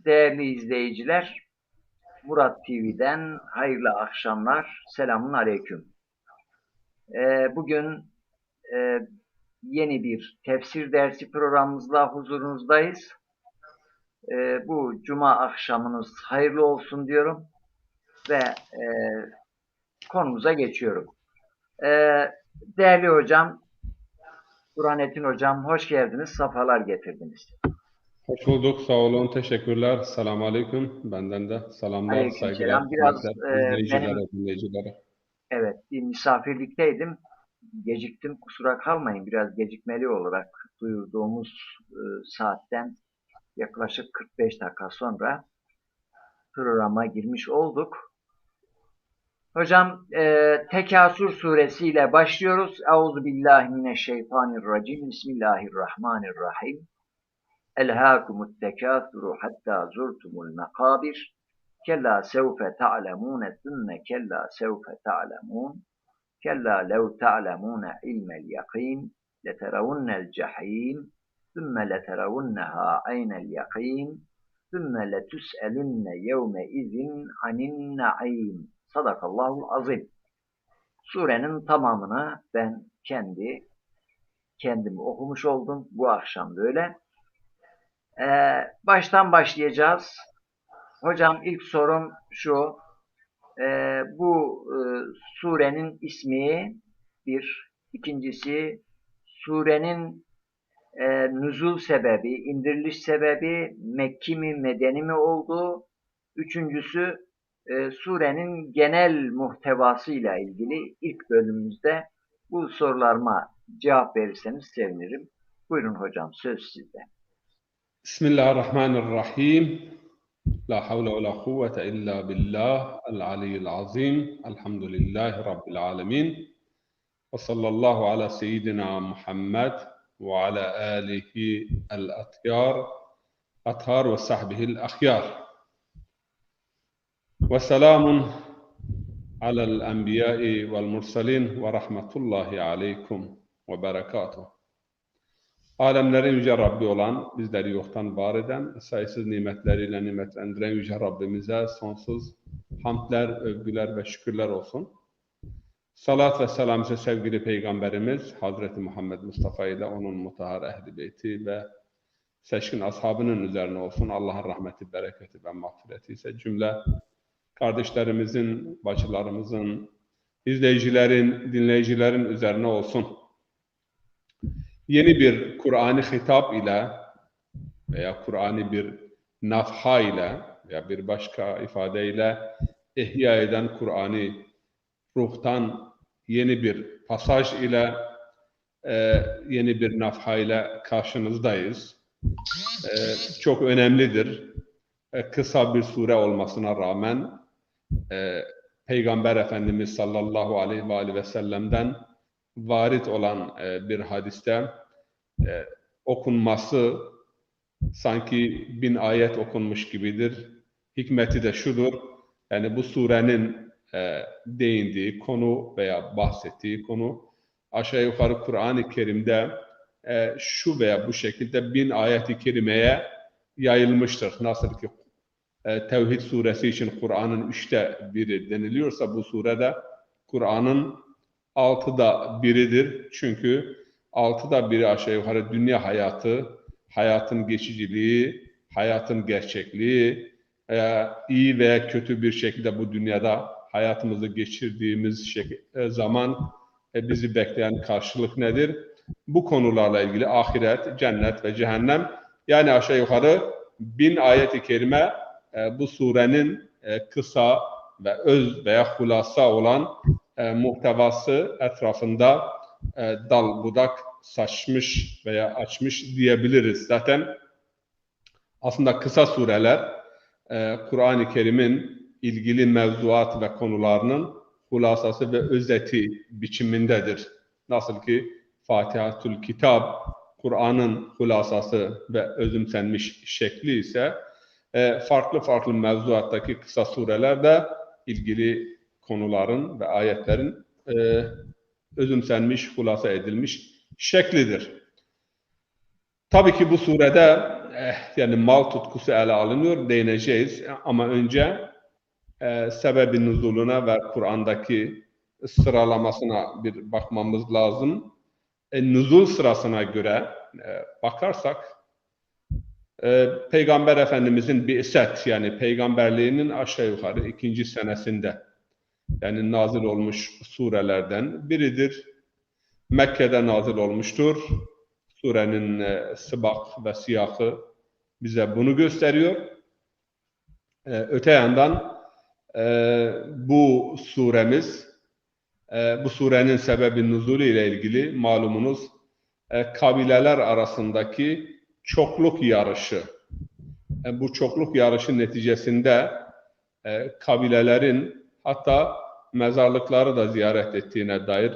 Değerli izleyiciler, Murat TV'den hayırlı akşamlar, selamun aleyküm. Bugün e, yeni bir tefsir dersi programımızla huzurunuzdayız. Bu cuma akşamınız hayırlı olsun diyorum ve konumuza geçiyorum. E, Değerli hocam, Burhanettin hocam hoş geldiniz, safalar getirdiniz. Hoş bulduk, sağ olun, teşekkürler. Selamun aleyküm. Benden de selamlar, saygılar, Aleykümselam. Biraz hürmetler, izleyicilere, benim dinleyicilere. evet bir misafirlikteydim. Geciktim, kusura kalmayın. Biraz gecikmeli olarak duyurduğumuz saatten yaklaşık 45 dakika sonra programa girmiş olduk. Hocam Tekasür suresiyle başlıyoruz. Euzubillahimineşşeytanirracim. Bismillahirrahmanirrahim. Elhâkumut tekâthuru hattâ zurtumul mekâbir. Kella sevfe ta'lemûne thümme kella sevfe ta'lemûn. كلا لو تعلمون علم اليقين لترون الجحيم ثم لترونها عين اليقين ثم لتسألن يومئذ عن النعيم. Sadakallahul azim. Surenin tamamını ben kendim okumuş oldum. Bu akşam böyle. Baştan başlayacağız. Hocam ilk sorum şu. Bu surenin ismi bir. İkincisi surenin nüzul sebebi, indiriliş sebebi Mekki mi, Medeni mi oldu? Üçüncüsü surenin genel muhtevasıyla ilgili ilk bölümümüzde bu sorularıma cevap verirseniz sevinirim. Buyurun hocam, söz sizde. Bismillahirrahmanirrahim. La havle ve la kuvvete illa billah, el-aliyyil azim. Elhamdülillahi Rabbil alemin. Ve sallallahu ala seyyidina Muhammed ve ala alihi el-atyar, athar ve sahbihil ahyar. Ve selamun alel enbiyai vel mursalin ve rahmetullahi aleykum ve berekatuhu. Alemlerin yüce Rabbi olan, bizleri yoktan var eden, sayısız nimetleriyle nimetlendiren yüce Rabbimize sonsuz hamdler, övgüler ve şükürler olsun. Salat ve selam ise sevgili Peygamberimiz Hazreti Muhammed Mustafa ile onun mutahhar ehli beyti ve seçkin ashabının üzerine olsun. Allah'ın rahmeti, bereketi ve mağfireti ise cümle kardeşlerimizin, bacılarımızın, izleyicilerin, dinleyicilerin üzerine olsun. Yeni bir Kur'an-ı hitap ile veya Kur'an'ı bir nafha ile veya bir başka ifadeyle ihya eden Kur'an'ı ruhtan yeni bir pasaj ile yeni bir nafha ile karşınızdayız. Çok önemlidir. Kısa bir sure olmasına rağmen Peygamber Efendimiz sallallahu aleyhi ve sellem'den varit olan bir hadiste okunması sanki 1000 ayet okunmuş gibidir. Hikmeti de şudur, yani bu surenin değindiği konu veya bahsettiği konu aşağı yukarı Kur'an-ı Kerim'de şu veya bu şekilde 1000 ayet-i kerimeye yayılmıştır. Nasıl ki Tevhid suresi için Kur'an'ın 1/3 deniliyorsa bu surede Kur'an'ın 1/6'dır. Çünkü 1/6 aşağı yukarı dünya hayatı, hayatın geçiciliği, hayatın gerçekliği, iyi veya kötü bir şekilde bu dünyada hayatımızı geçirdiğimiz zaman bizi bekleyen karşılık nedir? Bu konularla ilgili ahiret, cennet ve cehennem, yani aşağı yukarı 1000 ayet-i kerime bu surenin kısa ve öz veya hulasa olan muhtevası etrafında dal budak saçmış veya açmış diyebiliriz. Zaten aslında kısa sureler Kur'an-ı Kerim'in ilgili mevzuat ve konularının hulasası ve özeti biçimindedir. Nasıl ki Fatihatül Kitab Kur'an'ın hulasası ve özümsenmiş şekli ise farklı mevzuattaki kısa sureler de ilgili konuların ve ayetlerin özümsenmiş, hulasa edilmiş şeklidir. Tabii ki bu surede yani mal tutkusu ele alınıyor, değineceğiz. Ama önce sebebi nüzuluna ve Kur'an'daki sıralamasına bir bakmamız lazım. Nüzul sırasına göre bakarsak, Peygamber Efendimizin bi'set, yani peygamberliğinin aşağı yukarı 2. senesinde, yani nazil olmuş surelerden biridir. Mekke'de nazil olmuştur. Surenin sibak ve siyakı bize bunu gösteriyor. Öte yandan bu suremiz, bu surenin sebebi nüzulü ile ilgili malumunuz kabileler arasındaki çokluk yarışı. Bu çokluk yarışı neticesinde kabilelerin hatta mezarlıkları da ziyaret ettiğine dair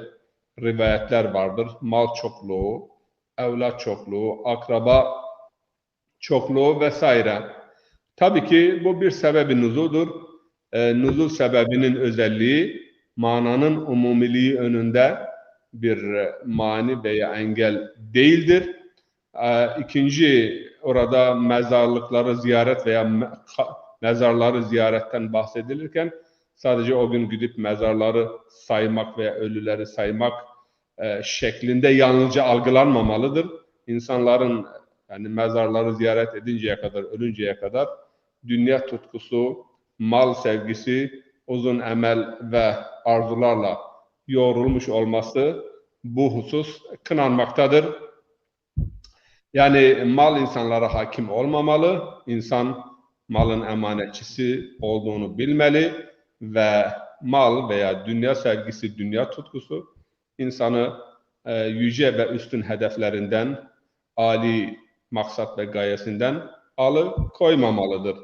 rivayetler vardır. Mal çokluğu, evlat çokluğu, akraba çokluğu vesaire. Tabii ki bu bir sebebi nüzuldür. Nüzul sebebinin özelliği, mananın umumiliği önünde bir mani veya engel değildir. İkinci, orada mezarlıkları ziyaret veya mezarları ziyaretten bahsedilirken sadece o gün gidip mezarları saymak veya ölüleri saymak şeklinde yalnızca algılanmamalıdır. İnsanların yani mezarları ziyaret edinceye kadar, ölünceye kadar dünya tutkusu, mal sevgisi, uzun emel ve arzularla yoğrulmuş olması bu husus kınanmaktadır. Yani mal insanlara hakim olmamalı, insan malın emanetçisi olduğunu bilmeli ve mal veya dünya sevgisi, dünya tutkusu insanı yüce ve üstün hedeflerinden, âli maksat ve gayesinden alıkoymamalıdır.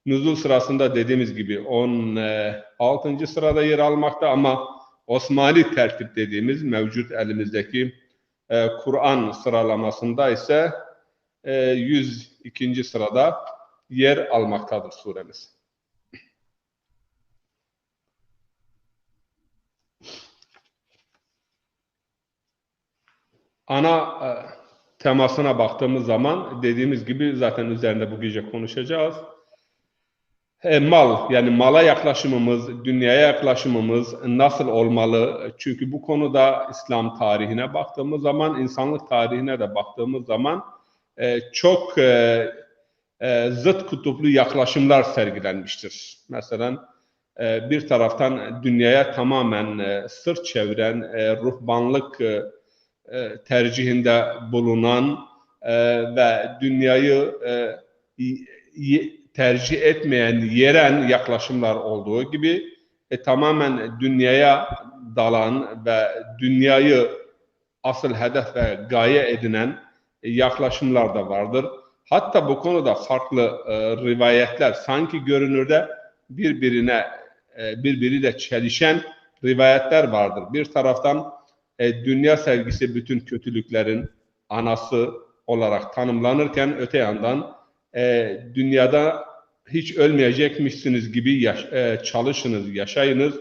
Nüzul sırasında dediğimiz gibi 16. sırada yer almakta ama Osmani tertip dediğimiz mevcut elimizdeki Kur'an sıralamasında ise 102. sırada yer almaktadır suremiz. Ana temasına baktığımız zaman dediğimiz gibi zaten üzerinde bu gece konuşacağız. Mal, yani mala yaklaşımımız, dünyaya yaklaşımımız nasıl olmalı? Çünkü bu konuda İslam tarihine baktığımız zaman, insanlık tarihine de baktığımız zaman çok zıt kutuplu yaklaşımlar sergilenmiştir. Mesela bir taraftan dünyaya tamamen sırt çeviren, ruhbanlık tercihinde bulunan ve dünyayı tercih etmeyen, yeren yaklaşımlar olduğu gibi tamamen dünyaya dalan ve dünyayı asıl hedef ve gaye edinen yaklaşımlar da vardır. Hatta bu konuda farklı rivayetler sanki görünürde birbiriyle çelişen rivayetler vardır. Bir taraftan dünya sevgisi bütün kötülüklerin anası olarak tanımlanırken öte yandan dünyada hiç ölmeyecekmişsiniz gibi çalışınız, yaşayınız.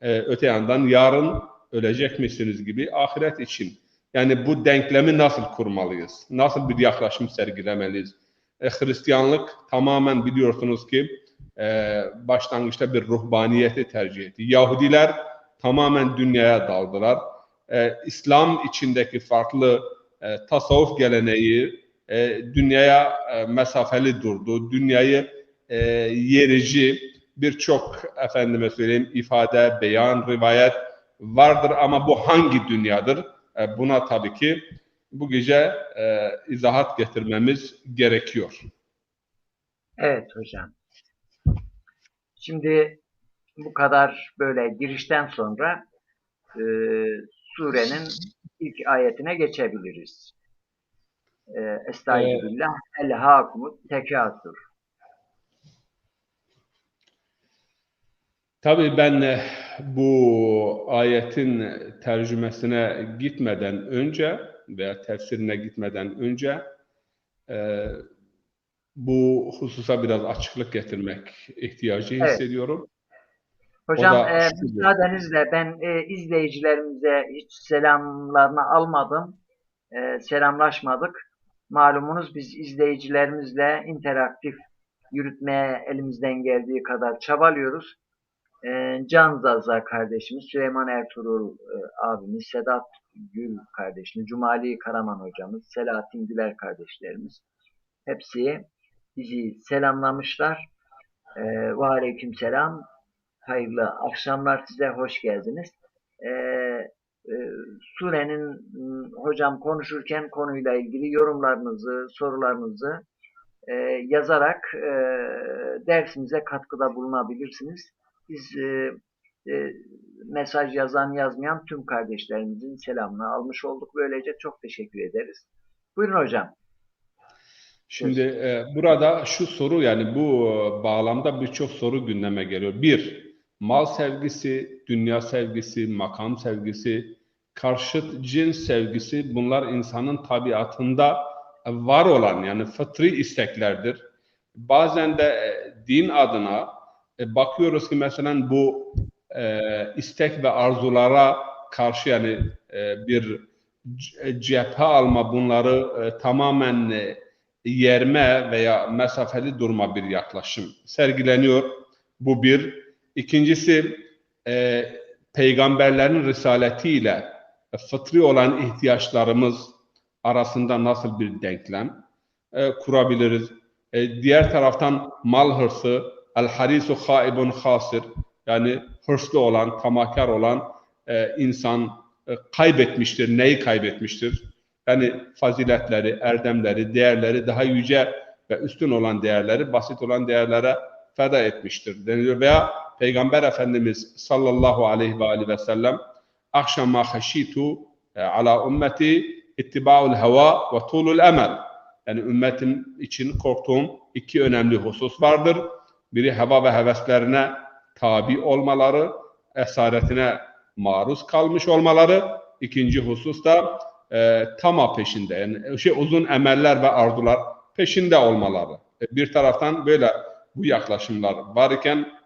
Öte yandan yarın ölecekmişsiniz gibi ahiret için. Yani bu denklemi nasıl kurmalıyız? Nasıl bir yaklaşım sergilemeliyiz? Hristiyanlık tamamen biliyorsunuz ki başlangıçta bir ruhbaniyeti tercih etti. Yahudiler tamamen dünyaya daldılar. İslam içindeki farklı tasavvuf geleneği dünyaya mesafeli durdu. Dünyayı yerici birçok efendime söyleyeyim ifade, beyan, rivayet vardır ama bu hangi dünyadır? Buna tabii ki bu gece izahat getirmemiz gerekiyor. Evet hocam. Şimdi bu kadar böyle girişten sonra surenin ilk ayetine geçebiliriz. Estaizu billah. El-Hakumut tekâsur. Tabii ben bu ayetin tercümesine gitmeden önce veya tefsirine gitmeden önce bu hususa biraz açıklık getirmek ihtiyacı Evet. hissediyorum. Hocam Şudur. müsaadenizle ben izleyicilerimize hiç selamlarını almadım. Selamlaşmadık. Malumunuz biz izleyicilerimizle interaktif yürütmeye elimizden geldiği kadar çabalıyoruz. Can Zaza kardeşimiz, Süleyman Ertuğrul abimiz, Sedat Gül kardeşimiz, Cumali Karaman hocamız, Selahattin Güler kardeşlerimiz hepsi bizi selamlamışlar. Ve aleyküm selam. Hayırlı akşamlar size, hoş geldiniz. Surenin hocam konuşurken konuyla ilgili yorumlarınızı, sorularınızı yazarak dersimize katkıda bulunabilirsiniz. Biz mesaj yazan yazmayan tüm kardeşlerimizin selamını almış olduk. Böylece çok teşekkür ederiz. Buyurun hocam. Şimdi burada şu soru, yani bu bağlamda birçok soru gündeme geliyor. Bir, mal sevgisi, dünya sevgisi, makam sevgisi, karşıt cins sevgisi, bunlar insanın tabiatında var olan, yani fıtri isteklerdir. Bazen de din adına bakıyoruz ki mesela bu istek ve arzulara karşı, yani bir cephe alma, bunları tamamen yerme veya mesafeli durma bir yaklaşım sergileniyor. Bu bir. İkincisi, peygamberlerin risaletiyle fıtri olan ihtiyaçlarımız arasında nasıl bir denklem kurabiliriz? Diğer taraftan mal hırsı, el-harisu haibun hasir, yani hırslı olan, tamahkar olan insan kaybetmiştir. Neyi kaybetmiştir? Yani faziletleri, erdemleri, değerleri, daha yüce ve üstün olan değerleri basit olan değerlere feda etmiştir deniliyor. Veya Peygamber Efendimiz sallallahu aleyhi ve sellem akşam ma haşitu ala ümmeti ittiba'ul heva ve tulul emel, yani ümmetim için korktuğum iki önemli husus vardır. Biri heva ve heveslerine tabi olmaları, esaretine maruz kalmış olmaları. İkinci husus da tamah peşinde, yani uzun emeller ve arzular peşinde olmaları. Bir taraftan böyle bu yaklaşımlar varken,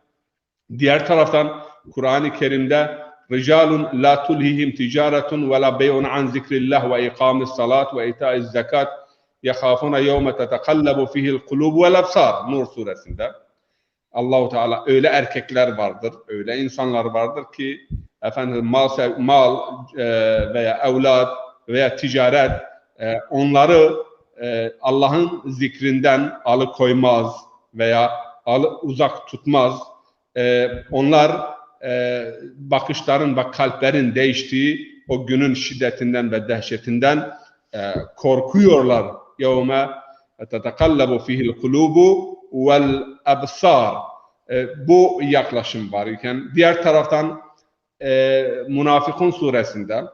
diğer taraftan Kur'an-ı Kerim'de ricalun la tulhihim ticaretun ve la bey'un an zikrillah ve ikamis salat ve itaiz zekat yahafuna yevme tetekallabu fihil kulub vel absar, Nur suresinde Allahu Teala öyle erkekler vardır, öyle insanlar vardır ki efendim mal veya evlat veya ticaret onları Allah'ın zikrinden alıkoymaz veya uzak tutmaz. Onlar bakışların ve kalplerin değiştiği o günün şiddetinden ve dehşetinden korkuyorlar. يَوْمَ تَتَقَلَّبُ فِيهِ الْقُلُوبُ وَالْأَبْصَارِ. Bu yaklaşım var iken, diğer taraftan Münafıkun suresinde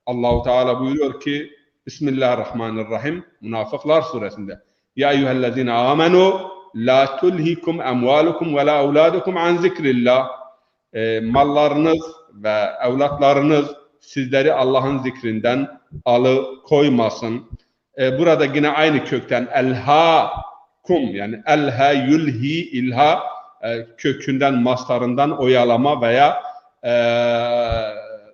Allahu Teala buyuruyor ki Bismillahirrahmanirrahim, Münafıklar suresinde, Ya eyyühellezine amenu la tulhikum emvalukum ve la evladukum an zikrillah. Mallarınız ve evlatlarınız sizleri Allah'ın zikrinden alıkoymasın. Burada yine aynı kökten elhakum, yani elha yulhi, ilha kökünden, mastarından oyalama veya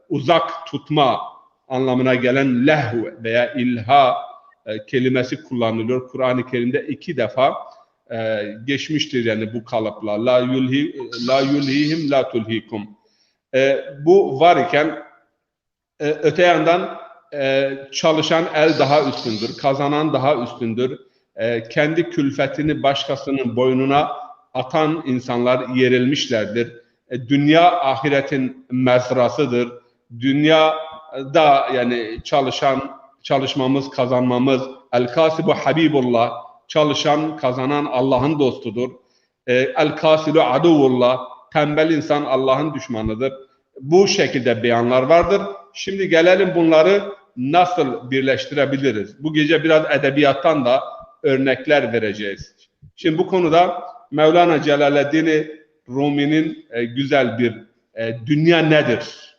uzak tutma anlamına gelen lehv veya ilha kelimesi kullanılıyor. Kur'an-ı Kerim'de 2 defa geçmiştir, yani bu kalıpla. La yulhihim la tulhikum. Bu var iken öte yandan çalışan el daha üstündür, kazanan daha üstündür. Kendi külfetini başkasının boynuna atan insanlar yerilmişlerdir. Dünya ahiretin mezrasıdır. Dünyada yani çalışmamız, kazanmamız, el-kasibu habibullah, çalışan, kazanan Allah'ın dostudur. El-kasilu aduvullah, tembel insan Allah'ın düşmanıdır. Bu şekilde beyanlar vardır. Şimdi gelelim bunları nasıl birleştirebiliriz? Bu gece biraz edebiyattan da örnekler vereceğiz. Şimdi bu konuda Mevlana Celaleddin Rumi'nin güzel bir dünya nedir?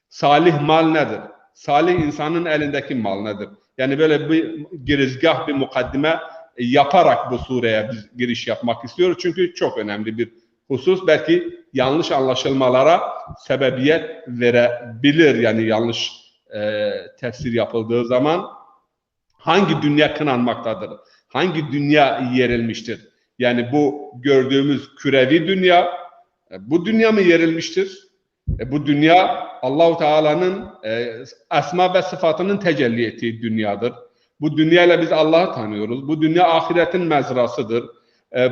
Salih mal nedir? Salih insanın elindeki mal nedir? Yani böyle bir girizgah, bir mukaddime yaparak bu sureye biz giriş yapmak istiyoruz. Çünkü çok önemli bir husus. Belki yanlış anlaşılmalara sebebiyet verebilir. Yani yanlış tefsir yapıldığı zaman. Hangi dünya kınanmaktadır? Hangi dünya yerilmiştir? Yani bu gördüğümüz kürevi dünya, bu dünya mı yerilmiştir? Bu dünya Allahu Teala'nın esma ve sıfatının tecelli ettiği dünyadır. Bu dünyayla biz Allah'ı tanıyoruz. Bu dünya ahiretin mezrasıdır.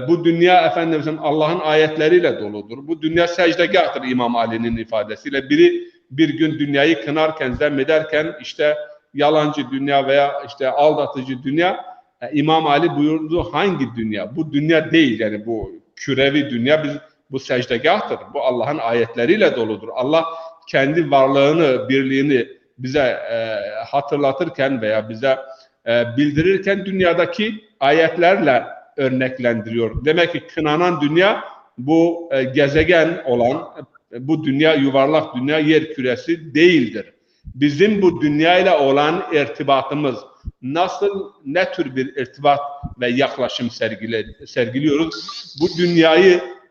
Bu dünya efendim Allah'ın ayetleriyle doludur. Bu dünya secdegahtır İmam Ali'nin ifadesiyle. Biri bir gün dünyayı kınarken, zemmederken işte yalancı dünya veya işte aldatıcı dünya, İmam Ali buyurdu hangi dünya? Bu dünya değil, yani bu kürevi dünya, bu secdegahtır. Bu Allah'ın ayetleriyle doludur. Allah kendi varlığını, birliğini bize hatırlatırken veya bize bildirirken dünyadaki ayetlerle örneklendiriyor. Demek ki kınanan dünya bu gezegen olan, bu dünya yuvarlak dünya, yer küresi değildir. Bizim bu dünyayla olan irtibatımız nasıl, ne tür bir irtibat ve yaklaşım sergiliyoruz?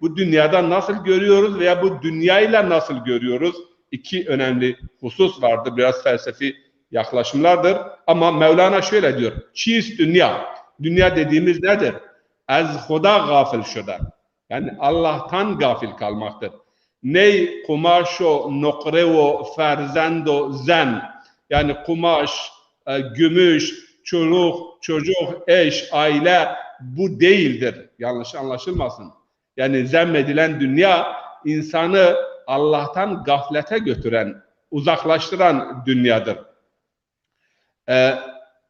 Bu dünyada nasıl görüyoruz veya bu dünyayla nasıl görüyoruz? İki önemli husus vardır. Biraz felsefi yaklaşımlardır. Ama Mevlana şöyle diyor. Çiz dünya. Dünya dediğimiz nedir? Ez Huda gafil şuda. Yani Allah'tan gafil kalmaktır. Ney kumaşo nokrevo ferzendo zen. Yani kumaş, gümüş, çocuk, eş, aile bu değildir. Yanlış anlaşılmasın. Yani zemmedilen dünya insanı Allah'tan gaflete götüren, uzaklaştıran dünyadır.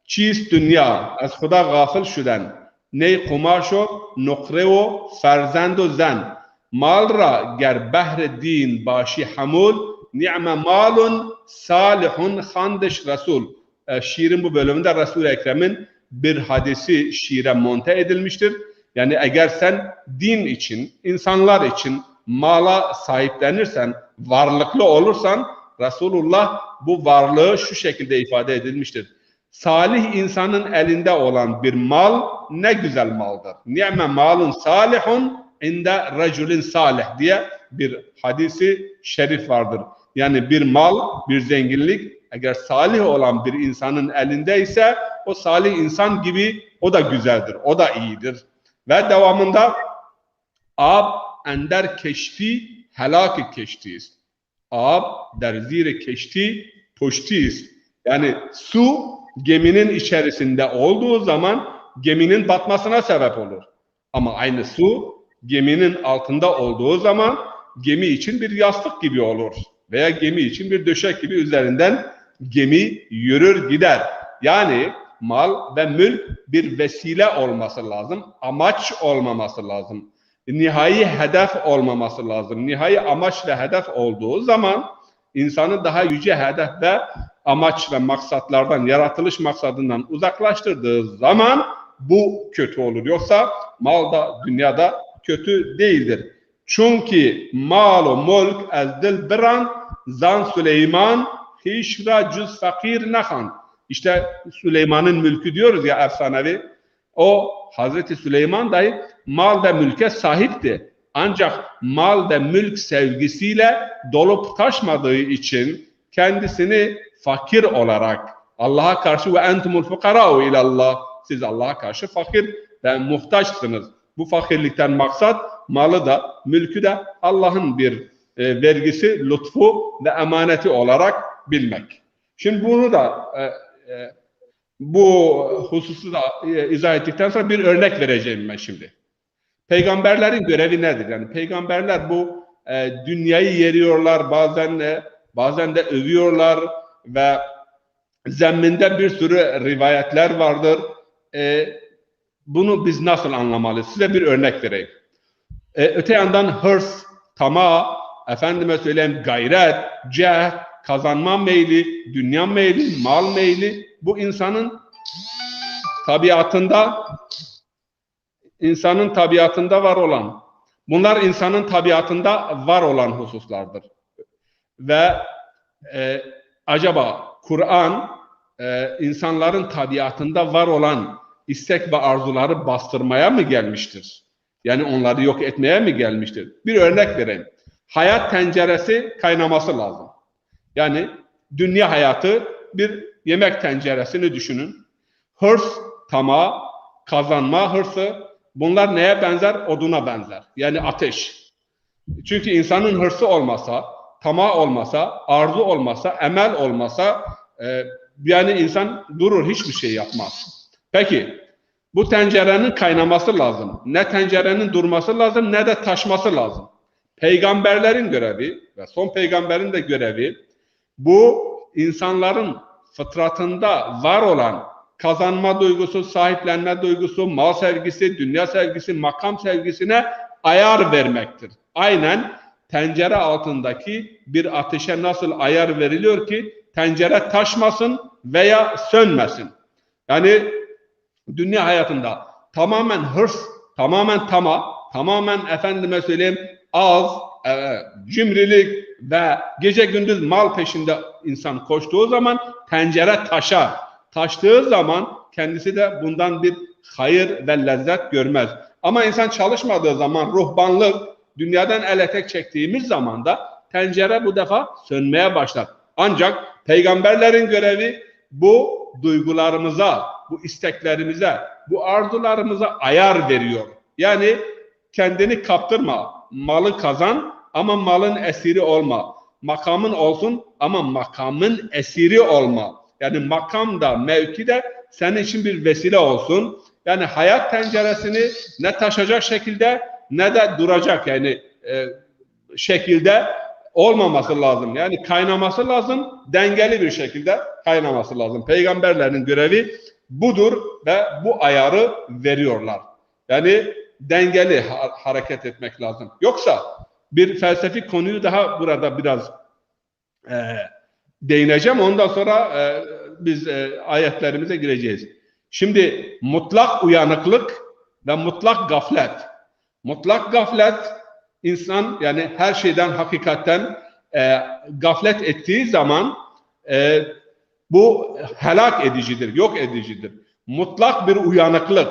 Çiz dünya, az Huda gafil şuden. Ney kumaşo nokrevo ferzendo zen. Mal ra ger behr din başi hamul ni'me malun salihun handeş Resul. Şiirin bu bölümünde Resul-i Ekrem'in bir hadisi şiire monte edilmiştir. Yani eğer sen din için, insanlar için mala sahiplenirsen, varlıklı olursan, Resulullah bu varlığı şu şekilde ifade edilmiştir. Salih insanın elinde olan bir mal ne güzel maldır. Ni'me malun salihun inde reculin salih diye bir hadisi şerif vardır. Yani bir mal, bir zenginlik eğer salih olan bir insanın elindeyse o salih insan gibi o da güzeldir, o da iyidir. Ve devamında ab ender keşti helak keştiyiz. Ab der zire keşti poştiyiz. Yani su geminin içerisinde olduğu zaman geminin batmasına sebep olur. Ama aynı su geminin altında olduğu zaman gemi için bir yastık gibi olur. Veya gemi için bir döşek gibi üzerinden gemi yürür gider. Yani mal ve mülk bir vesile olması lazım. Amaç olmaması lazım. Nihai hedef olmaması lazım. Nihai amaç ve hedef olduğu zaman insanı daha yüce hedef ve amaç ve maksatlardan, yaratılış maksadından uzaklaştırdığı zaman bu kötü olur. Yoksa mal da dünyada kötü değildir. Çünkü mal-u mulk ezdil biran zan Süleyman hişra cüz fakir nahan. İşte Süleyman'ın mülkü diyoruz ya, efsanevi. O Hazreti Süleyman dahi mal ve mülke sahipti. Ancak mal ve mülk sevgisiyle dolup taşmadığı için kendisini fakir olarak Allah'a karşı ve entumul fukara'u ilallah, siz Allah'a karşı fakir ve muhtaçsınız. Bu fakirlikten maksat malı da mülkü de Allah'ın bir vergisi, lütfu ve emaneti olarak bilmek. Şimdi bunu da bu hususu da izah ettikten sonra bir örnek vereceğim ben şimdi. Peygamberlerin görevi nedir? Yani peygamberler bu dünyayı yeriyorlar, bazen de övüyorlar ve zemminde bir sürü rivayetler vardır. Bunu biz nasıl anlamalıyız? Size bir örnek vereyim. Öte yandan hırs, tamah, efendime söyleyeyim gayret, ceh, kazanma meyli, dünya meyli, mal meyli, bu insanın tabiatında var olan. Bunlar insanın tabiatında var olan hususlardır. Ve acaba Kur'an insanların tabiatında var olan istek ve arzuları bastırmaya mı gelmiştir? Yani onları yok etmeye mi gelmiştir? Bir örnek vereyim. Hayat tenceresi kaynaması lazım. Yani dünya hayatı bir yemek tenceresini düşünün. Hırs, tamah, kazanma hırsı, bunlar neye benzer? Oduna benzer. Yani ateş. Çünkü insanın hırsı olmasa, tamah olmasa, arzu olmasa, emel olmasa yani insan durur, hiçbir şey yapmaz. Peki, bu tencerenin kaynaması lazım. Ne tencerenin durması lazım, ne de taşması lazım. Peygamberlerin görevi ve son peygamberin de görevi, bu insanların fıtratında var olan kazanma duygusu, sahiplenme duygusu, mal sevgisi, dünya sevgisi, makam sevgisine ayar vermektir. Aynen tencere altındaki bir ateşe nasıl ayar veriliyor ki tencere taşmasın veya sönmesin. Yani dünya hayatında tamamen hırs, tamamen tamah, tamamen efendime söyleyeyim ağız, cimrilik ve gece gündüz mal peşinde insan koştuğu zaman tencere taşar. Taştığı zaman kendisi de bundan bir hayır ve lezzet görmez. Ama insan çalışmadığı zaman, ruhbanlık, dünyadan el etek çektiğimiz zaman da tencere bu defa sönmeye başlar. Ancak peygamberlerin görevi bu duygularımıza, bu isteklerimize, bu arzularımıza ayar veriyor. Yani kendini kaptırma, malı kazan ama malın esiri olma. Makamın olsun ama makamın esiri olma. Yani makam da, mevki de senin için bir vesile olsun. Yani hayat tenceresini ne taşacak şekilde ne de duracak yani şekilde olmaması lazım. Yani kaynaması lazım, dengeli bir şekilde kaynaması lazım. Peygamberlerin görevi budur ve bu ayarı veriyorlar. Yani dengeli hareket etmek lazım. Yoksa bir felsefi konuyu daha burada biraz değineceğim. Ondan sonra biz ayetlerimize gireceğiz. Şimdi mutlak uyanıklık ve mutlak gaflet. Mutlak gaflet insan yani her şeyden hakikaten gaflet ettiği zaman bu helak edicidir, yok edicidir. Mutlak bir uyanıklık,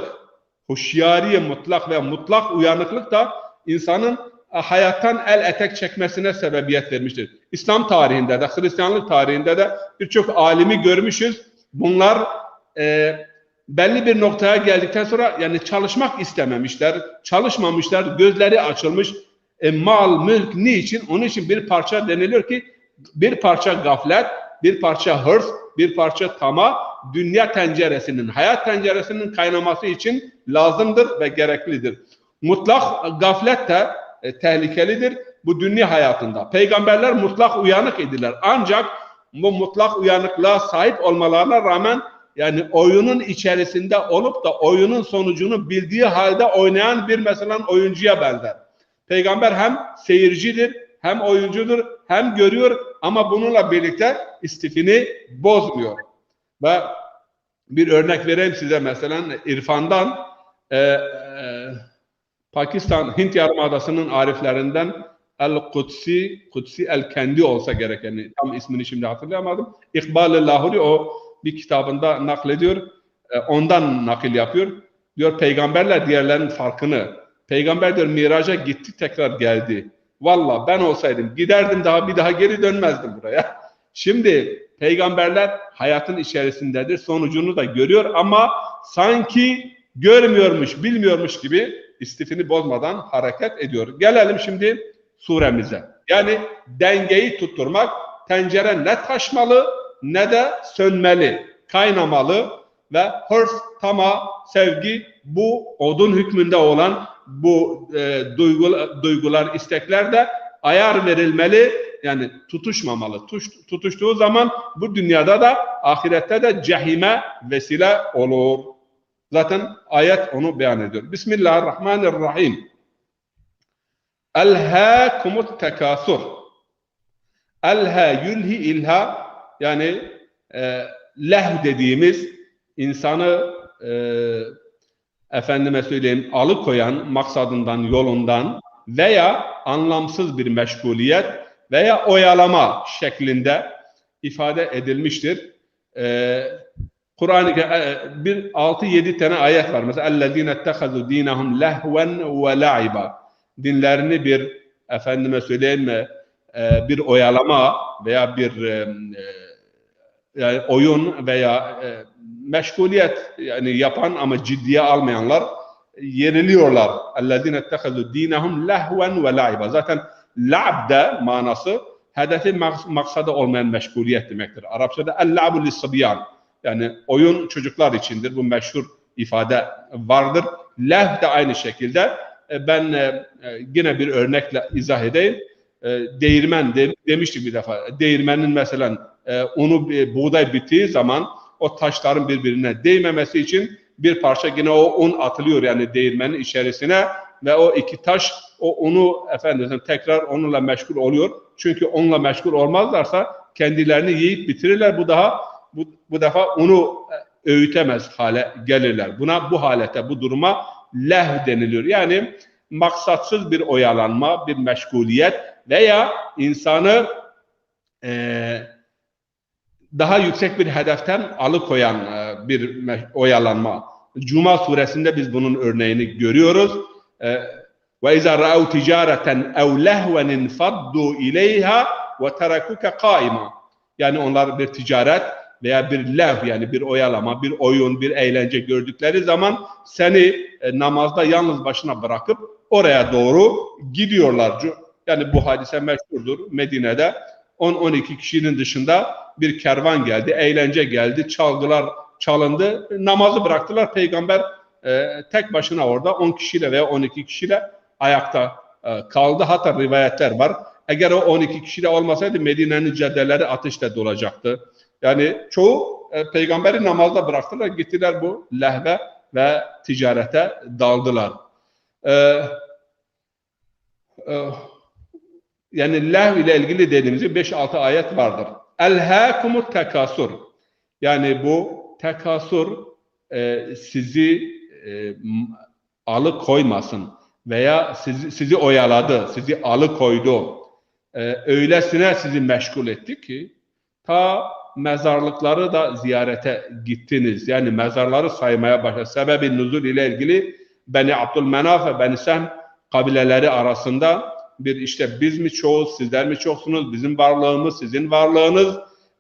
huşyariye mutlak ve mutlak uyanıklık da insanın hayattan el etek çekmesine sebebiyet vermiştir. İslam tarihinde de, Hristiyanlık tarihinde de birçok alimi görmüşüz. Bunlar belli bir noktaya geldikten sonra yani çalışmak istememişler, çalışmamışlar, gözleri açılmış. Mal, mülk niçin? Onun için bir parça deniliyor ki bir parça gaflet, bir parça hırs, bir parça tamah dünya tenceresinin, hayat tenceresinin kaynaması için lazımdır ve gereklidir. Mutlak gaflet de tehlikelidir bu dünya hayatında. Peygamberler mutlak uyanık idiler. Ancak bu mutlak uyanıklığa sahip olmalarına rağmen yani oyunun içerisinde olup da oyunun sonucunu bildiği halde oynayan bir mesela oyuncuya benzer. Peygamber hem seyircidir, hem oyuncudur, hem görüyor ama bununla birlikte istifini bozmuyor. Ve bir örnek vereyim size mesela İrfan'dan Pakistan, Hint Yarımadası'nın ariflerinden El-Kudsi El-Kendi olsa gerek. Yani tam ismini şimdi hatırlayamadım. İkbal-i Lahuri o bir kitabında naklediyor. Ondan nakil yapıyor. Diyor peygamberler diğerlerinin farkını. Peygamber diyor miraca gitti tekrar geldi. Valla ben olsaydım giderdim daha bir daha geri dönmezdim buraya. Şimdi peygamberler hayatın içerisindedir. Sonucunu da görüyor ama sanki görmüyormuş, bilmiyormuş gibi istifini bozmadan hareket ediyor. Gelelim şimdi suremize. Yani dengeyi tutturmak, tencere ne taşmalı ne de sönmeli, kaynamalı ve hırs, tamah, sevgi bu odun hükmünde olan bu duygular, istekler de ayar verilmeli. Yani tutuşmamalı. Tutuştuğu zaman bu dünyada da ahirette de cehime vesile olur. Zaten ayet onu beyan ediyor. Bismillahirrahmanirrahim. Elhâkumut tekâsur. Elhâ yülhi ilha yani leh dediğimiz insanı efendime söyleyeyim alıkoyan maksadından, yolundan veya anlamsız bir meşguliyet veya oyalama şeklinde ifade edilmiştir. Kur'an-ı 6-7 tane ayet var. Mesela اَلَّذ۪ينَ اتَّخَذُوا د۪ينَهُمْ لَهْوًا وَلَعِبًا dinlerini bir efendime söyleyeyim bir oyalama veya bir yani oyun veya meşguliyet yani yapan ama ciddiye almayanlar yeniliyorlar. اَلَّذِينَ اتَّخَذُوا دِينَهُمْ لَهْوًا وَلَعِبًا. Zaten la'b de manası hedefi maksadı olmayan meşguliyet demektir. Arapçada el-la'bu lis-sıbyan. Yani oyun çocuklar içindir. Bu meşhur ifade vardır. Lehv de aynı şekilde. Ben yine bir örnekle izah edeyim. Değirmen demiştik bir defa. Değirmenin mesela buğday bittiği zaman o taşların birbirine değmemesi için bir parça yine o un atılıyor yani değirmenin içerisine ve o iki taş o unu tekrar onunla meşgul oluyor. Çünkü onunla meşgul olmazlarsa kendilerini yiyip bitirirler. Bu defa unu öğütemez hale gelirler. Bu halete, bu duruma lehv deniliyor. Yani maksatsız bir oyalanma, bir meşguliyet veya insanı daha yüksek bir hedeften alıkoyan bir oyalanma. Cuma suresinde biz bunun örneğini görüyoruz. وَاِذَا رَأَوْ تِجَارَةً اَوْ لَهْوًا انْفَضُّوا اِلَيْهَا وَتَرَكُكَ قَائِمًا. Yani onlar bir ticaret veya bir lehv yani bir oyalama, bir oyun, bir eğlence gördükleri zaman seni namazda yalnız başına bırakıp oraya doğru gidiyorlar. Yani bu hadise meşhurdur. Medine'de 10-12 kişinin dışında bir kervan geldi, eğlence geldi, çalgılar çalındı, namazı bıraktılar. Peygamber tek başına orada 10 kişiyle veya 12 kişiyle ayakta kaldı. Hatta rivayetler var. Eğer o 12 kişiyle olmasaydı Medine'nin caddeleri ateşle dolacaktı. Yani çoğu peygamberi namazda bıraktılar, gittiler bu lehve ve ticarete daldılar. Yani lehv ile ilgili dediğimiz 5-6 ayet vardır. Elhâkumut tekasur. Yani bu tekasur sizi alıkoymasın veya sizi oyaladı, sizi alıkoydu. Öylesine sizi meşgul etti ki ta mezarlıkları da ziyarete gittiniz. Yani mezarları saymaya başladı. Sebebi nuzul ile ilgili Beni Abdülmenaf ve Beni Sehm kabileleri arasında bir işte biz mi çoğuz, sizler mi çoksunuz, bizim varlığımız, sizin varlığınız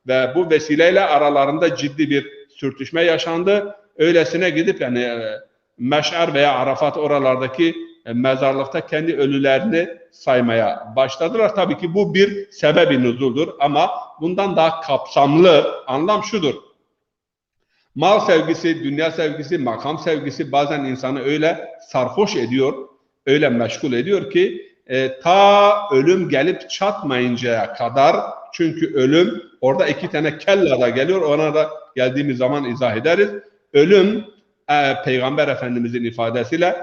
ve bu vesileyle aralarında ciddi bir sürtüşme yaşandı. Öylesine gidip yani Meş'ar veya Arafat oralardaki mezarlıkta kendi ölülerini saymaya başladılar. Tabii ki bu bir sebebi nuzuldur ama bundan daha kapsamlı anlam şudur. Mal sevgisi, dünya sevgisi, makam sevgisi bazen insanı öyle sarhoş ediyor, öyle meşgul ediyor ki ta ölüm gelip çatmayıncaya kadar, çünkü ölüm orada 2 tane kella da geliyor, ona da geldiğimiz zaman izah ederiz. Ölüm Peygamber Efendimizin ifadesiyle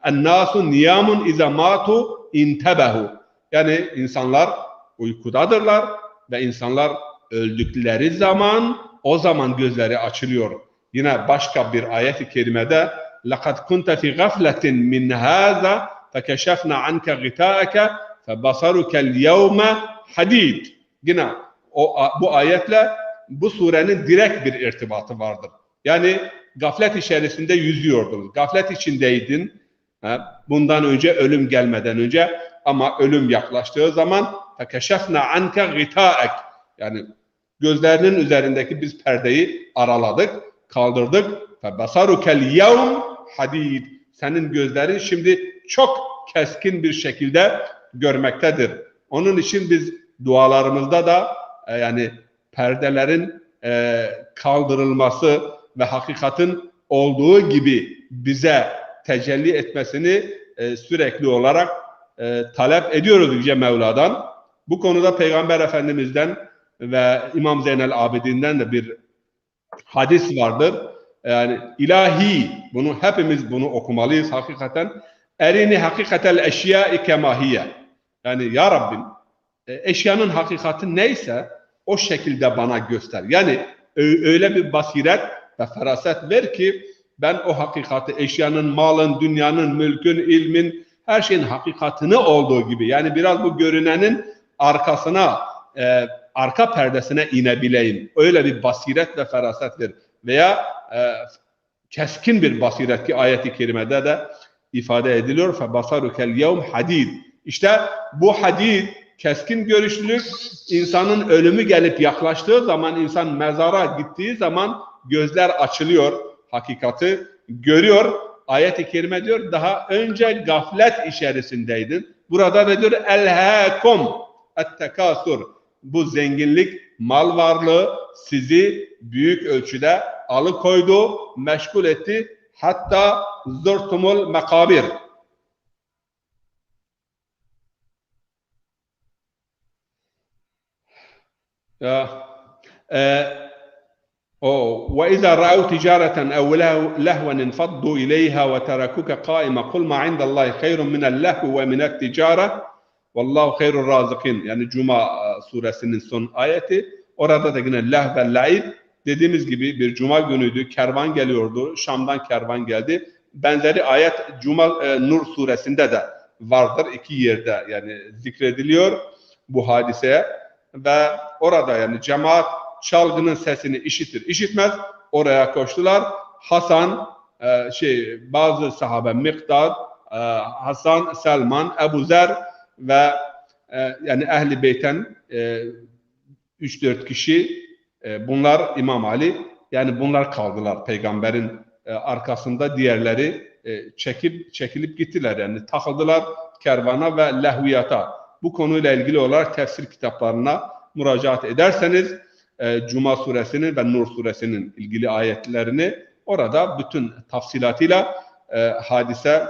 ennâsu niyamun izâ mâtu intebehu. Yani insanlar uykudadırlar ve insanlar öldükleri zaman o zaman gözleri açılıyor. Yine başka bir ayet-i kerimede لَقَدْ كُنْتَ فِي غَفْلَةٍ مِنْ هَذَا فَكَشَفْنَا عَنْكَ غِطَاءَكَ فَبَصَرُكَ الْيَوْمَ حَدِيدٍ. Yine bu ayetle bu surenin direkt bir irtibatı vardır. Yani gaflet içerisinde yüzüyordun, gaflet içindeydin. Bundan önce, ölüm gelmeden önce, ama ölüm yaklaştığı zaman فَكَشَفْنَا عَنْكَ غِطَاءَكَ. Yani gözlerinin üzerindeki biz perdeyi araladık, kaldırdık. فَبَصَرُكَ الْيَوْمَ حَدِيدٍ. Senin gözlerin şimdi çok keskin bir şekilde görmektedir. Onun için biz dualarımızda da yani perdelerin kaldırılması ve hakikatin olduğu gibi bize tecelli etmesini sürekli olarak talep ediyoruz Yüce Mevla'dan. Bu konuda Peygamber Efendimiz'den ve İmam Zeynel Abidin'den de bir hadis vardır. Yani ilahi, hepimiz bunu okumalıyız hakikaten. Erini hakikatel eşyâi kemâhiye. Yani ya Rabbim, eşyanın hakikati neyse o şekilde bana göster. Yani öyle bir basiret ve feraset ver ki ben o hakikati, eşyanın, malın, dünyanın, mülkün, ilmin, her şeyin hakikatini olduğu gibi, yani biraz bu görünenin arkasına, arka perdesine inebileyim. Öyle bir basiret ve feraset ver. Veya keskin bir basiret ki ayet-i kerimede de ifade ediliyor. فَبَصَرُكَ الْيَوْمْ hadid. İşte bu hadid, keskin görüşlülük, insanın ölümü gelip yaklaştığı zaman, insan mezara gittiği zaman gözler açılıyor, hakikati görüyor. Ayet-i kerime diyor daha önce gaflet içerisindeydin. Burada ne diyor? Elhâkum et-tekâsur. Bu zenginlik, mal varlığı sizi büyük ölçüde alıkoydu, meşgul etti. Hatta zurtumul mekabir. وإذا رأوا تجارة أو لهوا انفضوا إليها وتركوك قائمة قل ما عند الله خير من اللهو ومن التجارة والله خير الرازقين. Yani Cuma suresinin son ayeti. Orada da yine lehv ve laib, dediğimiz gibi bir cuma günüydü. Kervan geliyordu. Şam'dan kervan geldi. Benzeri ayet Nur suresinde de vardır. İki yerde yani zikrediliyor bu hadiseye. Ve orada yani cemaat çalgının sesini işitir, işitmez. Oraya koştular. Hasan, bazı sahabe, Miktad, Hasan, Selman, Ebu Zer ve yani Ehl-i Beyt'ten 3-4 kişi, bunlar İmam Ali, yani bunlar kaldılar peygamberin arkasında, diğerleri çekilip gittiler, yani takıldılar kervana ve lehviyata. Bu konuyla ilgili olarak tefsir kitaplarına müracaat ederseniz Cuma suresinin ve Nur suresinin ilgili ayetlerini orada bütün tafsilatıyla hadise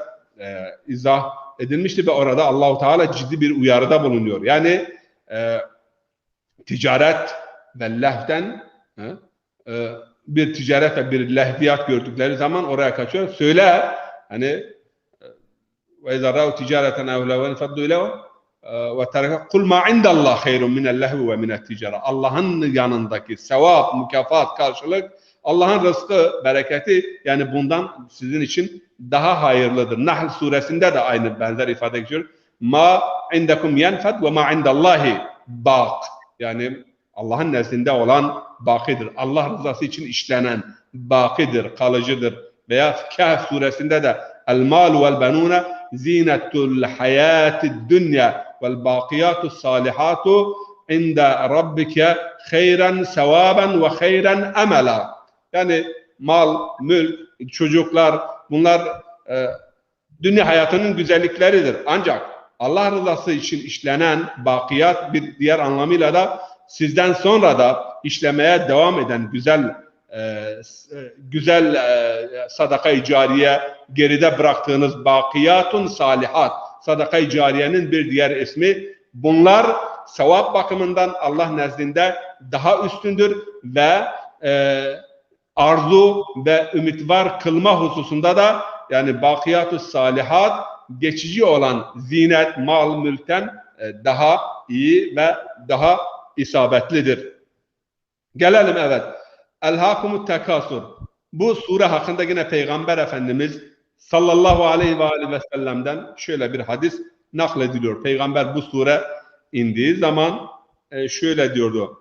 izah edilmiştir ve orada Allahu Teala ciddi bir uyarıda bulunuyor. Yani ticaret ve lehvden bir ticaret ve bir lehviyat gördükleri zaman oraya kaçıyor. Söyle hani ve izâ ticareten ev lehven faddu ilehu ve tereke kul ma indallah hayrun minel lehvi ve minel ticara. Allah'ın yanındaki sevap, mükafat, karşılık, Allah'ın rızkı, bereketi, yani bundan sizin için daha hayırlıdır. Nahl suresinde de aynı benzer ifade geçiyor. Ma indakum yenfed ve ma indallahi baq. Yani Allah'ın nezdinde olan bakidir. Allah rızası için işlenen bakidir, kalıcıdır. Veya Kehf suresinde de el malu vel benune zinetul hayatid dünya vel bakiyatus salihatu inde rabbike hayran sevaben ve hayran amela. Yani mal, mülk, çocuklar, bunlar dünya hayatının güzellikleridir. Ancak Allah rızası için işlenen bakiyat, bir diğer anlamıyla da sizden sonra da işlemeye devam eden güzel sadaka-i cariye, geride bıraktığınız bakiyatun salihat, sadaka-i cariyenin bir diğer ismi. Bunlar sevap bakımından Allah nezdinde daha üstündür ve arzu ve ümit var kılma hususunda da, yani bakiyat-ı salihat geçici olan zinet, mal, mülkten daha iyi ve daha isabetlidir. Gelelim evet. Elhâkumut tekâsur. Bu sure hakkında yine Peygamber Efendimiz sallallahu aleyhi ve sellem'den şöyle bir hadis naklediliyor. Peygamber bu sure indiği zaman şöyle diyordu.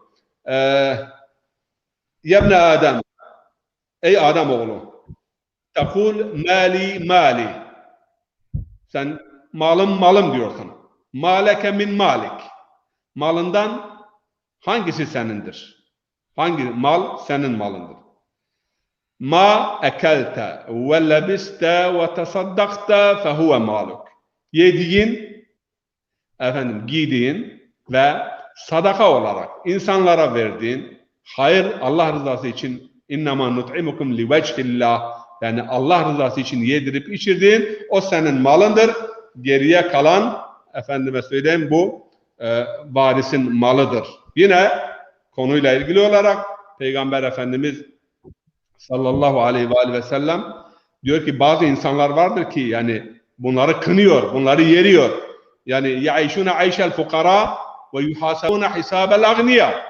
Yebne Adem, ey Adem oğlu, tekul mali mali. Sen malım diyorsun. Maleke min malik. Malından hangisi senindir? Hangi mal senin malındır? Ma ekelte ve lebiste ve tasaddakte fehuve maluk. Yediğin, giydiğin ve sadaka olarak insanlara verdiğin, hayır, Allah rızası için innema nut'imukum li vechillah, yani Allah rızası için yedirip içirdiğin o senin malındır. Geriye kalan, efendime söyleyeyim, bu varisin malıdır. Yine konuyla ilgili olarak Peygamber Efendimiz sallallahu aleyhi ve sellem diyor ki bazı insanlar vardır ki yani bunları kınıyor, bunları yeriyor. Yani yaişune ayşel fukara ve yuhasabune hisabel agniya.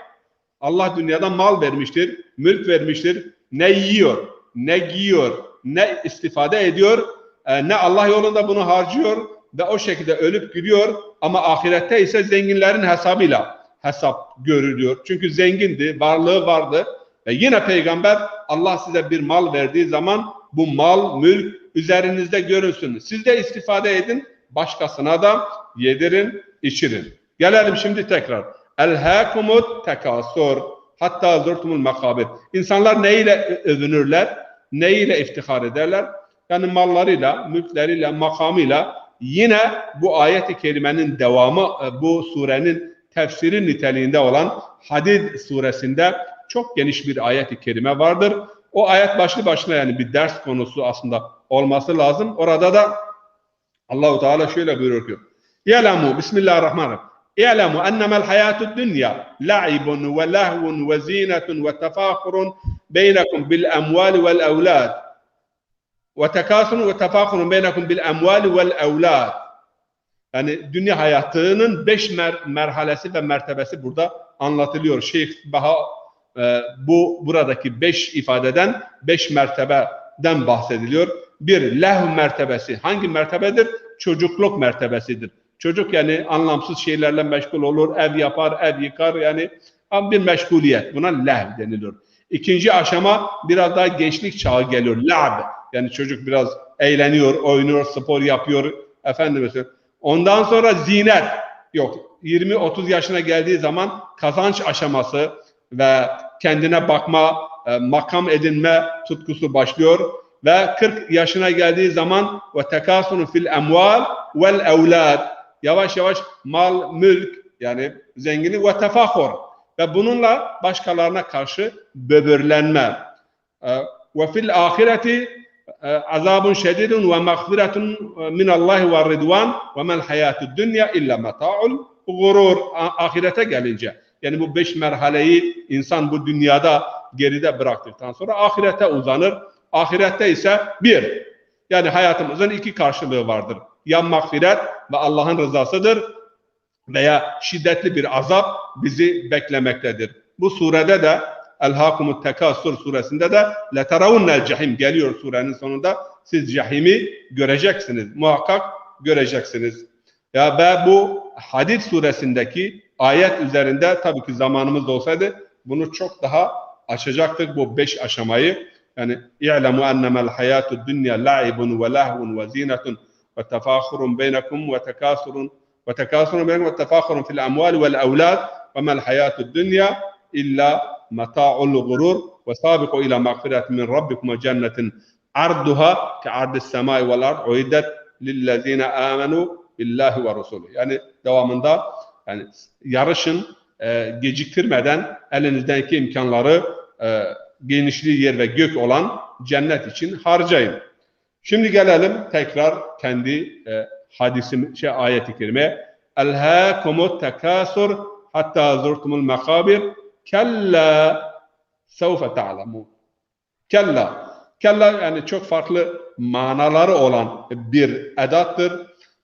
Allah dünyadan mal vermiştir, mülk vermiştir. Ne yiyor, ne giyiyor, ne istifade ediyor, ne Allah yolunda bunu harcıyor ve o şekilde ölüp gidiyor. Ama ahirette ise zenginlerin hesabıyla hesap görülüyor. Çünkü zengindi, varlığı vardı. Ve yine Peygamber, Allah size bir mal verdiği zaman bu mal, mülk üzerinizde görülsün. Siz de istifade edin, başkasına da yedirin, içirin. Gelelim şimdi tekrar. Elhâkumut tekâsur. hatta zurtumul makabir. İnsanlar neyle övünürler? Neyle iftihar ederler? Yani mallarıyla, mülkleriyle, makamıyla. Yine bu ayet-i kerimenin devamı, bu surenin tefsiri niteliğinde olan Hadid suresinde çok geniş bir ayet-i kerime vardır. O ayet başlı başına yani bir ders konusu aslında olması lazım. Orada da Allah-u Teala şöyle buyuruyor ki: "İ'lemu Bismillahirrahmanirrahim. İ'lemu ennemel hayatud dünya la'ibun ve lehvun ve zinetun ve tefâhurun beynekum bil emvâli vel evlâd ve tekâsurun ve tefâhurun beynekum bil emvâli vel evlâd." Yani dünya hayatının 5 merhalesi ve mertebesi burada anlatılıyor. Şeyh Baha buradaki 5 ifadeden 5 mertebeden bahsediliyor. Bir, lehv mertebesi. Hangi mertebedir? Çocukluk mertebesidir. Çocuk yani anlamsız şeylerle meşgul olur, ev yapar, ev yıkar, yani bir meşguliyet. Buna lehv deniliyor. İkinci aşama biraz daha gençlik çağı geliyor. La'b. Yani çocuk biraz eğleniyor, oynuyor, spor yapıyor. Efendim mesela. Ondan sonra zinet. Yok. 20-30 yaşına geldiği zaman kazanç aşaması ve kendine bakma, makam edinme tutkusu başlıyor. Ve 40 yaşına geldiği zaman ve tekasunu fil emval vel evlad. Yavaş yavaş mal, mülk, yani zenginlik ve tefahur. Ve bununla başkalarına karşı böbürlenme. Ve fil ahireti azabun şedidun ve mağfiretun minallahi ve ridvan ve mel hayatud dünya illa meta'ul gurur. Ahirete gelince, yani bu 5 merhaleyi insan bu dünyada geride bıraktıktan sonra ahirete uzanır. Ahirette ise bir, yani hayatımızın 2 karşılığı vardır. Ya mağfiret ve Allah'ın rızasıdır veya şiddetli bir azap bizi beklemektedir. Bu surede de El-Hakumut Tekasur suresinde de لَتَرَوُنَّ cehim geliyor surenin sonunda. Siz cehimi göreceksiniz. Muhakkak göreceksiniz. Ya ve bu Hadid suresindeki ayet üzerinde tabii ki zamanımız olsaydı bunu çok daha açacaktık, bu 5 aşamayı. Yani i'lemu ennemel hayatud dünya la'ibun ve lehvun ve zinetun ve tefâhurun beynekum ve tekâsurun beynekum ve tefâhurun fil emvâli vel evlâd ve mel hayatud dünya illa meta'ul gurur ve sabiqu ila mağfiret min rabbikum ve cennetin arduha ka'ardis semai vel ard uiddet lillezine amenu billahi ve resulü. Yani devamında yani yarışın, geciktirmeden elinizdeki imkanları genişliği yer ve gök olan cennet için harcayın. Şimdi gelelim tekrar kendi ayet-i kerime. Elhâkumut tekâsur hatta zurtumul makabir kella sevfe ta'lemun. Kella. Kella yani çok farklı manaları olan bir edattır.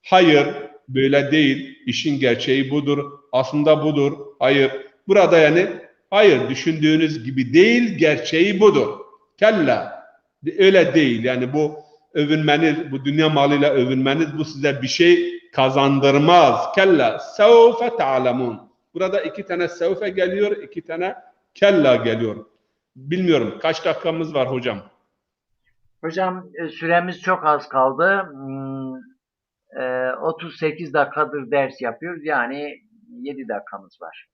Hayır, böyle değil. İşin gerçeği budur. Aslında budur. Hayır. Burada yani hayır, düşündüğünüz gibi değil, gerçeği budur. Kella. Öyle değil. Yani bu övünmeniz, bu dünya malıyla övünmeniz bu size bir şey kazandırmaz. Kella. Sevfe ta'lemun. Burada 2 tane sevfe geliyor, 2 tane kella geliyor. Bilmiyorum kaç dakikamız var hocam? Hocam süremiz çok az kaldı. 38 dakikadır ders yapıyoruz. Yani 7 dakikamız var.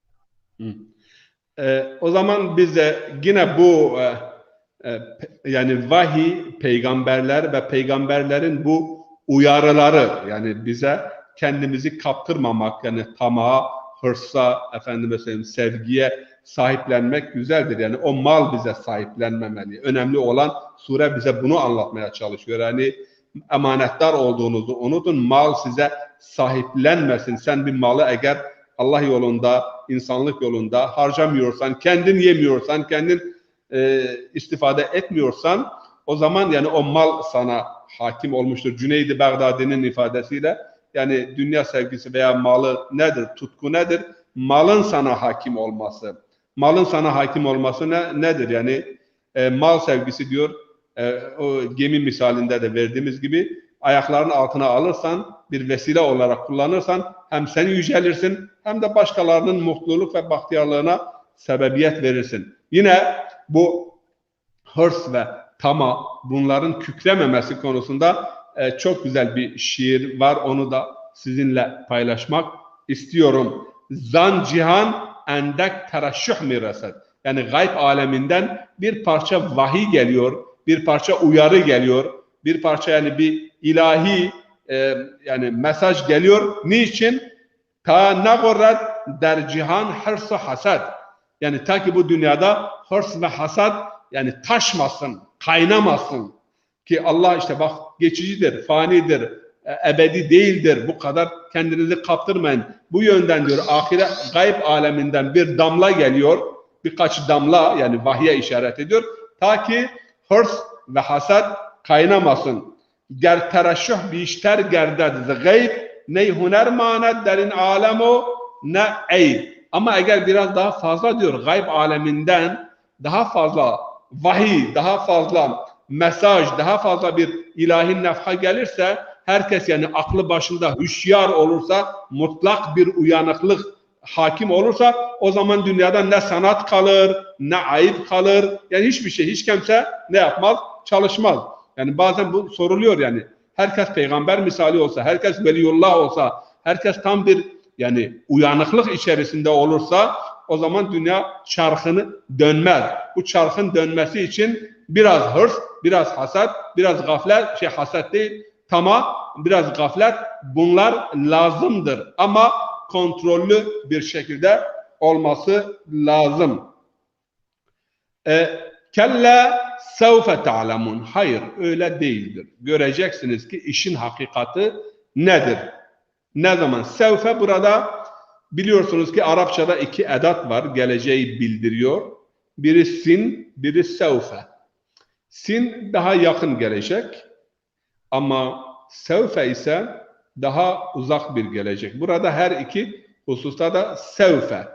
O zaman bize yine bu yani vahiy, peygamberler ve peygamberlerin bu uyarıları, yani bize kendimizi kaptırmamak, yani tamağa, hırsa, sevgiye sahiplenmek güzeldir. Yani o mal bize sahiplenmemeli. Önemli olan sure bize bunu anlatmaya çalışıyor. Yani emanetdar olduğunuzu unutun. Mal size sahiplenmesin. Sen bir malı eğer Allah yolunda, insanlık yolunda harcamıyorsan, kendin yemiyorsan, kendin istifade etmiyorsan, o zaman yani o mal sana hakim olmuştur. Cüneyd-i Bağdadi'nin ifadesiyle, yani dünya sevgisi veya malı nedir, tutku nedir? Malın sana hakim olması. Malın sana hakim olması nedir? Yani mal sevgisi diyor, o gemi misalinde de verdiğimiz gibi, ayaklarının altına alırsan, bir vesile olarak kullanırsan, hem sen yücelirsin, hem de başkalarının mutluluk ve bahtiyarlığına sebebiyet verirsin. Yine bu hırs ve tama, bunların kükrememesi konusunda çok güzel bir şiir var. Onu da sizinle paylaşmak istiyorum. Zan cihan endek tereşşuh mi resed. Yani gayb aleminden bir parça vahiy geliyor, bir parça uyarı geliyor, bir parça yani bir ilahi yani mesaj geliyor. Niçin? Ta nagorret der cihan hırsı hasad. Yani ta ki bu dünyada hırs ve hasad yani taşmasın, kaynamasın. Ki Allah işte bak geçicidir, fanidir, ebedi değildir. Bu kadar kendinizi kaptırmayın. Bu yönden diyor ahiret gayb aleminden bir damla geliyor. Birkaç damla yani vahye işaret ediyor. Ta ki hırs ve hasad kaynamasın. Ger tereşüh bişter gerded gayb ne huner manet derin alemu ne ey. Ama eğer biraz daha fazla diyor gayb aleminden daha fazla vahiy, daha fazla mesaj, daha fazla bir ilahi nefha gelirse herkes yani aklı başında hüşyar olursa, mutlak bir uyanıklık hakim olursa o zaman dünyada ne sanat kalır, ne ayıp kalır. Yani hiçbir şey, hiç kimse ne yapmaz? Çalışmaz. Yani bazen bu soruluyor yani. Herkes peygamber misali olsa, herkes veliyullah olsa, herkes tam bir yani uyanıklık içerisinde olursa o zaman dünya çarkını dönmez. Bu çarkın dönmesi için biraz hırs, biraz hasat, biraz gaflet, hasat değil, tamah, biraz gaflet bunlar lazımdır. Ama kontrollü bir şekilde olması lazım. Kelle sevfe ta'lemun. Hayır, öyle değildir. Göreceksiniz ki işin hakikati nedir? Ne zaman? Sevfe burada biliyorsunuz ki Arapçada iki edat var. Geleceği bildiriyor. Biri sin, biri sevfe. Sin daha yakın gelecek. Ama sevfe ise daha uzak bir gelecek. Burada her iki hususta da sevfe.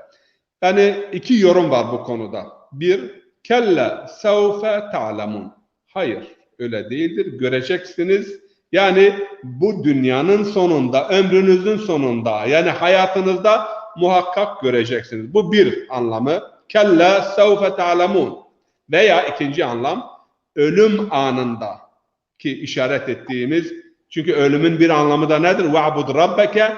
Yani iki yorum var bu konuda. Bir, kelle sevfe ta'lemun. Hayır, öyle değildir. Göreceksiniz. Yani bu dünyanın sonunda, ömrünüzün sonunda, yani hayatınızda muhakkak göreceksiniz. Bu bir anlamı. Kelle sevfe ta'lemun. Veya ikinci anlam, ölüm anında ki işaret ettiğimiz, çünkü ölümün bir anlamı da nedir? Ve'bud rabbeke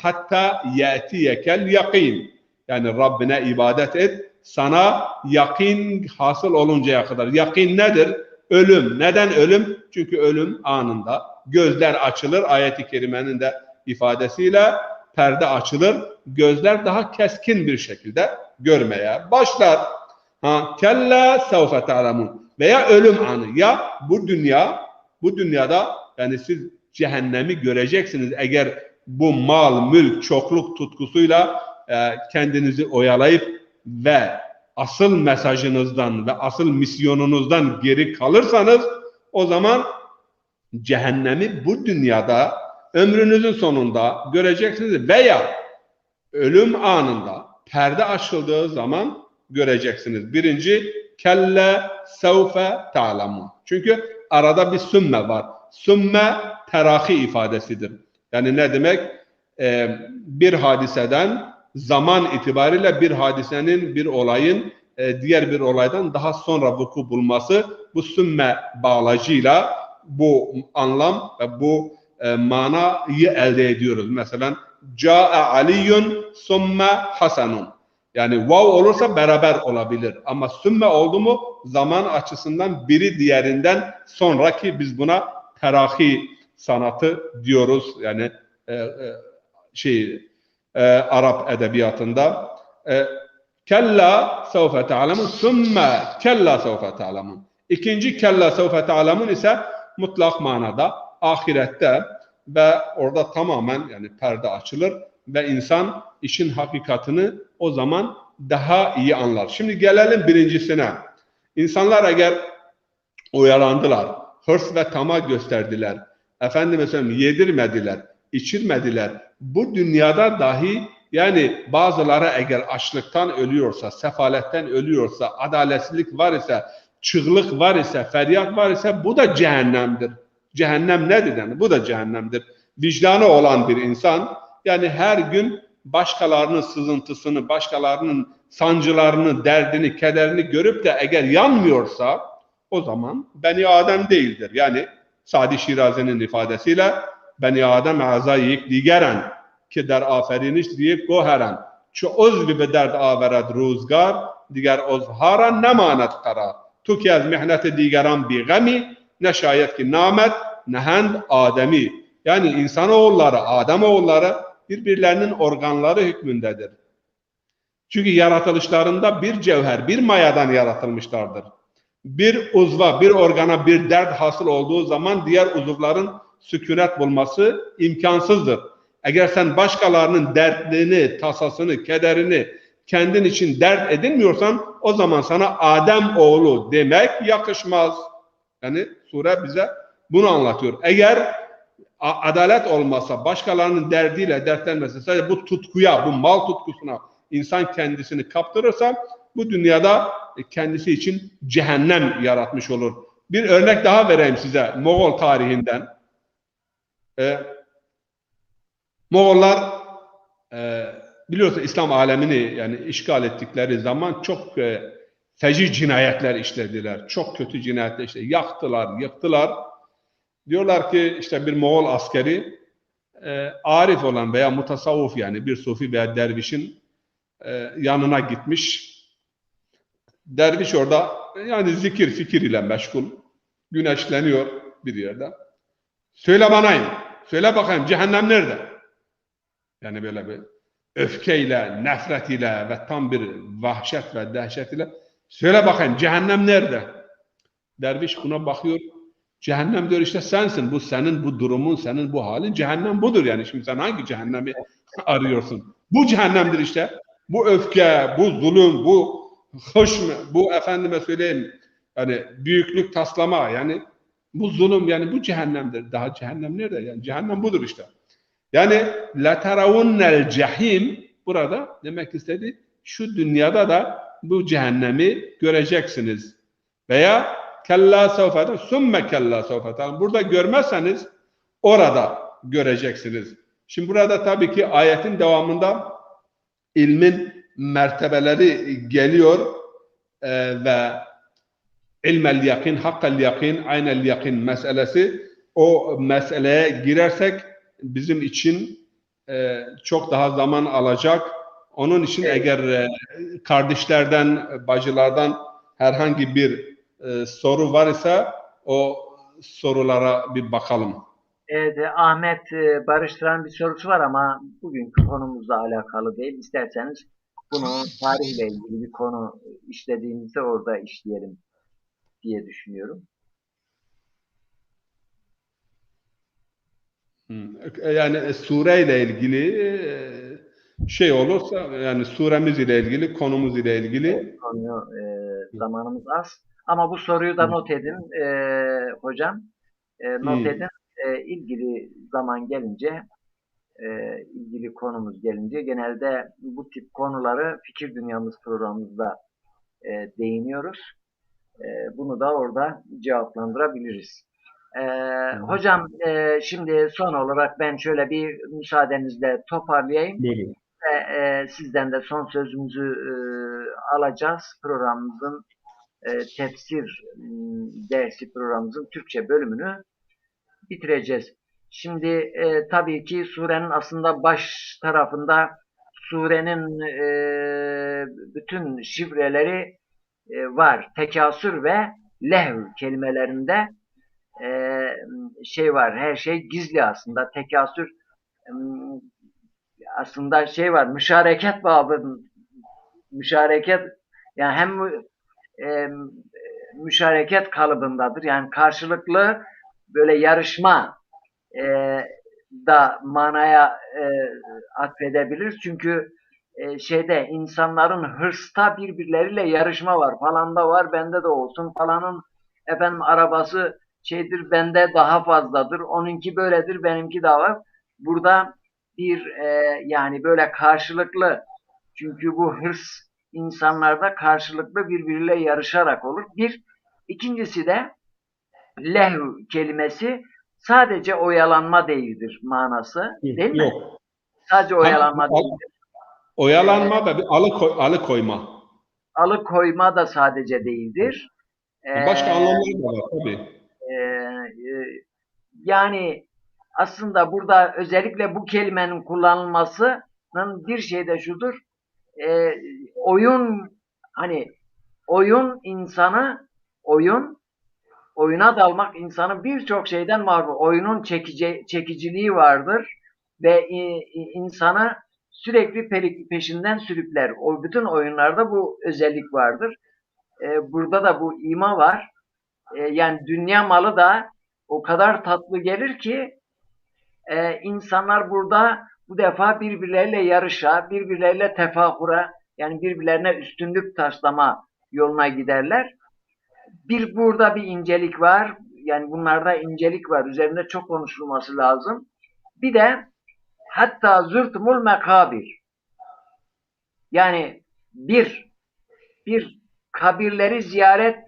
hatta yetiyekel yakin. Yani Rabbine ibadet et, sana yakin hasıl oluncaya kadar. Yakin nedir? Ölüm. Neden ölüm? Çünkü ölüm anında. Gözler açılır. Ayet-i kerimenin de ifadesiyle perde açılır. Gözler daha keskin bir şekilde görmeye başlar. Kella sevfe ta'lemun. Veya ölüm anı. Ya bu dünyada yani siz cehennemi göreceksiniz eğer bu mal, mülk, çokluk tutkusuyla kendinizi oyalayıp ve asıl mesajınızdan ve asıl misyonunuzdan geri kalırsanız o zaman cehennemi bu dünyada ömrünüzün sonunda göreceksiniz veya ölüm anında perde açıldığı zaman göreceksiniz. Birinci, kelle sevfe ta'lemun. Çünkü arada bir sümme var. Sümme terahi ifadesidir. Yani ne demek? Bir hadiseden zaman itibariyle bir hadisenin, bir olayın diğer bir olaydan daha sonra vuku bulması, bu sümme bağlacıyla bu anlam ve bu manayı elde ediyoruz. Mesela Câ'e Aliyyun sümme Hasanun. Yani vav olursa beraber olabilir. Ama sümme oldu mu zaman açısından biri diğerinden sonraki, biz buna terahi sanatı diyoruz. Yani Arap edebiyatında. Kella sevfe ta'lemun sümme kella sevfe ta'lemun. İkinci kella sevfe ta'lemun ise mutlak manada ahirette ve orada tamamen yani perde açılır ve insan işin hakikatini o zaman daha iyi anlar. Şimdi gelelim birincisine. İnsanlar eğer uyarandılar, hırs ve tamah gösterdiler, efendim yedirmediler, içirmediler, bu dünyada dahi yani bazıları eğer açlıktan ölüyorsa, sefaletten ölüyorsa, adaletsizlik var ise, çığlık var ise, feryat var ise bu da cehennemdir. Cehennem nedir yani? Bu da cehennemdir. Vicdanı olan bir insan yani her gün başkalarının sızıntısını, başkalarının sancılarını, derdini, kederini görüp de eğer yanmıyorsa o zaman Beni Adem değildir. Yani Sadi Şirazi'nin ifadesiyle Beni Adem azayik digeren ki der aferiniş deyip goheren. Çu uzvi be derd avered ruzgar دیگر عذرها نماند قرار. تو که از محنت دیگران بیغمی، ne şayet ki namet, nehend ademi. Yani insanoğulları, Ademoğulları birbirlerinin organları hükmündedir. Çünkü yaratılışlarında bir cevher, bir mayadan yaratılmışlardır. Bir uzva, bir organa bir dert hasıl olduğu zaman diğer uzuvların sükunet bulması imkansızdır. Eğer sen başkalarının dertlerini, tasasını, kederini kendin için dert edinmiyorsan o zaman sana Adem oğlu demek yakışmaz. Yani sure bize bunu anlatıyor. Eğer adalet olmazsa, başkalarının derdiyle dertlenmesi, sadece bu tutkuya, bu mal tutkusuna insan kendisini kaptırırsa bu dünyada kendisi için cehennem yaratmış olur. Bir örnek daha vereyim size Moğol tarihinden. Moğollar biliyorsunuz İslam alemini yani işgal ettikleri zaman çok feci cinayetler işlediler. Çok kötü cinayetler işlediler. Yaktılar, yıktılar. Diyorlar ki işte bir Moğol askeri arif olan veya mutasavvuf yani bir sufi veya dervişin yanına gitmiş. Derviş orada yani zikir fikir ile meşgul. Güneşleniyor bir yerde. Söyle banayım. Söyle bakayım cehennem nerede? Yani böyle bir öfkeyle, nefret ile ve tam bir vahşet ve dehşet ile söyle bakayım cehennem nerede? Derviş buna bakıyor. Cehennem diyor işte sensin. Bu senin bu durumun, senin bu halin. Cehennem budur yani. Şimdi sen hangi cehennemi arıyorsun? Bu cehennemdir işte. Bu öfke, bu zulüm, bu hoşmu, bu efendime söyleyeyim yani büyüklük taslama yani bu zulüm yani bu cehennemdir. Daha cehennem nerede? Yani cehennem budur işte. Yani la teravunnel cehim burada demek istedi şu dünyada da bu cehennemi göreceksiniz. Veya kella sevfeten sümme kella sevfeten burada görmezseniz orada göreceksiniz. Şimdi burada tabii ki ayetin devamında ilmin mertebeleri geliyor ve ilmel yakin, hakkal yakin, aynel yakin meselesi o meseleye girersek bizim için çok daha zaman alacak. Onun için eğer kardeşlerden, bacılardan herhangi bir soru var ise o sorulara bir bakalım. Evet, Ahmet Barıştıran bir sorusu var ama bugünkü konumuzla alakalı değil. İsterseniz bunu tarihle ilgili bir konu işlediğimizde orada işleyelim diye düşünüyorum. Yani sureyle ilgili şey olursa yani suremiz ile ilgili, konumuz ile ilgili Konu zamanımız az. Ama bu soruyu da not edin hocam. Not edin. İlgili zaman gelince ilgili konumuz gelince genelde bu tip konuları Fikir Dünyamız programımızda değiniyoruz. Bunu da orada cevaplandırabiliriz. Hocam şimdi son olarak ben şöyle bir müsaadenizle toparlayayım. Buyurun. Sizden de son sözümüzü alacağız. Programımızın tefsir dersi programımızın Türkçe bölümünü bitireceğiz. Şimdi tabii ki surenin aslında baş tarafında surenin bütün şifreleri var. Tekasür ve lehv kelimelerinde şey var. Her şey gizli aslında. Tekasür aslında şey var. Müşareket babı müşareket yani hem müşareket kalıbındadır. Yani karşılıklı böyle yarışma da manaya atfedebilir. Çünkü şeyde insanların hırsta birbirleriyle yarışma var. Falanda var, bende de olsun. Falanın efendim arabası şeydir, bende daha fazladır. Onunki böyledir, benimki daha var. Burada bir yani böyle karşılıklı çünkü bu hırs insanlarda karşılıklı birbiriyle yarışarak olur. Bir. İkincisi de lehv kelimesi sadece oyalanma değildir manası. Değil mi? Yok. Sadece oyalanma değildir. Oyalanma da bir alıkoyma. Alıkoyma da sadece değildir. Başka anlamları da var tabii. Yani aslında burada özellikle bu kelimenin kullanılmasının bir şey de şudur. Oyun Hani oyuna dalmak insanı birçok şeyden mahrum. Oyunun çekiciliği vardır ve insanı sürekli peşinden sürükler. Bütün oyunlarda bu özellik vardır. Burada da bu ima var. Yani dünya malı da o kadar tatlı gelir ki insanlar burada bu defa birbirleriyle yarışa, birbirleriyle tefahura, yani birbirlerine üstünlük taslama yoluna giderler. Burada bir incelik var. Yani bunlarda incelik var. Üzerinde çok konuşulması lazım. Bir de hatta zürtümül mekabir. Yani bir kabirleri ziyaret,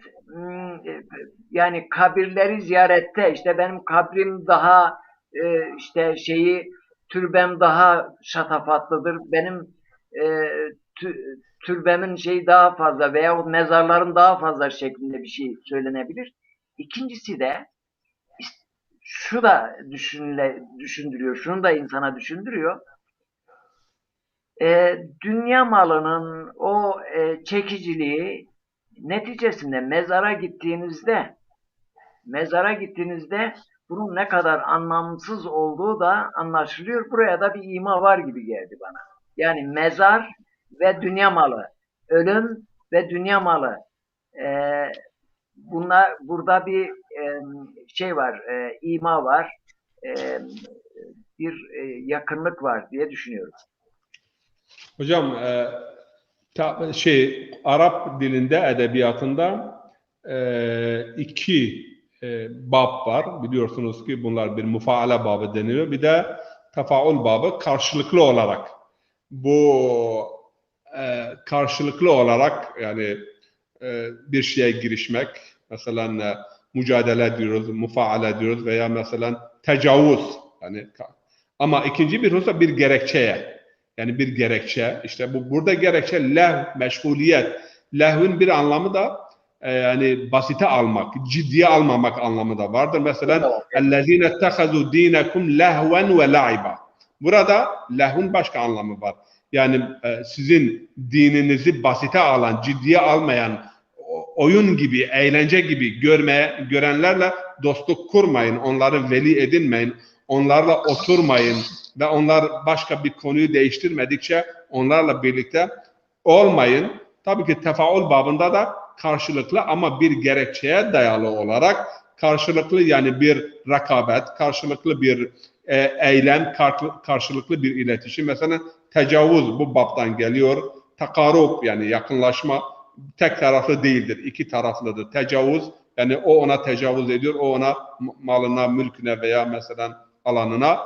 yani kabirleri ziyarette işte benim kabrim daha işte türbem daha şatafatlıdır. Benim e, türbemin şeyi daha fazla veya o mezarların daha fazla şeklinde bir şey söylenebilir. İkincisi de şu da düşündürüyor, şunu da insana düşündürüyor. Dünya malının o çekiciliği neticesinde mezara gittiğinizde bunun ne kadar anlamsız olduğu da anlaşılıyor. Buraya da bir ima var gibi geldi bana. Yani mezar ve dünya malı, ölüm ve dünya malı. Burada bir şey var, ima var, e, bir yakınlık var diye düşünüyorum. Hocam Arap dilinde, edebiyatında iki bab var. Biliyorsunuz ki bunlar bir mufaale babı deniliyor. Bir de tefaul babı, karşılıklı olarak. Bu karşılıklı olarak yani bir şeye girişmek, mesela mücadele diyoruz, mufaale diyoruz veya mesela tecavüz. Yani ama ikinci bir hususta bir gerekçeye. Yani bir gerekçe. İşte burada gerekçe meşguliyet. Lehvin bir anlamı da yani basite almak, ciddiye almamak anlamı da vardır. Mesela اَلَّذ۪ينَ اتَّخَذُوا د۪ينَكُمْ لَهْوًا وَلَعِبًا. Burada lehvin başka anlamı var. Yani sizin dininizi basite alan, ciddiye almayan, oyun gibi, eğlence gibi görenlerle dostluk kurmayın, onları veli edinmeyin, onlarla oturmayın ve onlar başka bir konuyu değiştirmedikçe onlarla birlikte olmayın. Tabii ki tefaul babında da karşılıklı ama bir gerekçeye dayalı olarak karşılıklı, yani bir rekabet, karşılıklı bir eylem, karşılıklı bir iletişim. Mesela tecavüz bu babdan geliyor. Takarrub yani yakınlaşma tek taraflı değildir, iki taraflıdır. Tecavüz yani o ona tecavüz ediyor, o ona malına, mülküne veya mesela alanına.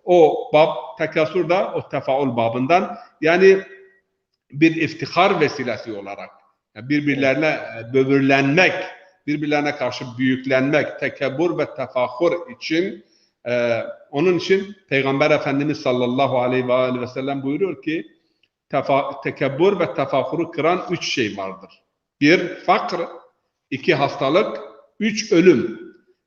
O bab tekasür da o tefaul babından, yani bir iftihar vesilesi olarak birbirlerine böbürlenmek, birbirlerine karşı büyüklenmek, tekebbür ve tefahür için, onun için Peygamber Efendimiz sallallahu aleyhi ve sellem buyuruyor ki tekebbür ve tefahürü kıran üç şey vardır. Bir, fakr; iki, hastalık; üç, ölüm.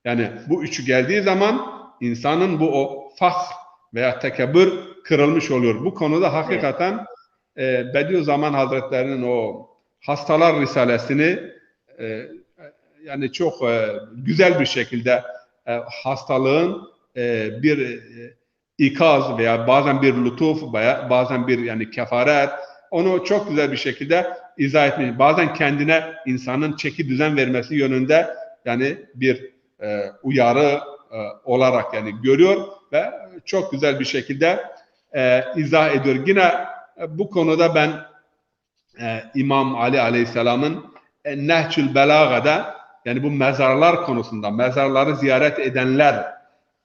Yani bu üçü geldiği zaman insanın o fakr veya tekebbür kırılmış oluyor. Bu konuda hakikaten Bediüzzaman Hazretleri'nin o Hastalar Risalesini yani çok güzel bir şekilde hastalığın bir ikaz veya bazen bir lütuf veya bazen bir yani kefaret, onu çok güzel bir şekilde izah etmiş. Bazen kendine insanın çeki düzen vermesi yönünde yani bir uyarı olarak yani görüyor ve çok güzel bir şekilde izah ediyor. Yine bu konuda ben İmam Ali Aleyhisselam'ın Nehçül Belaga'da, yani bu mezarlar konusunda, mezarları ziyaret edenler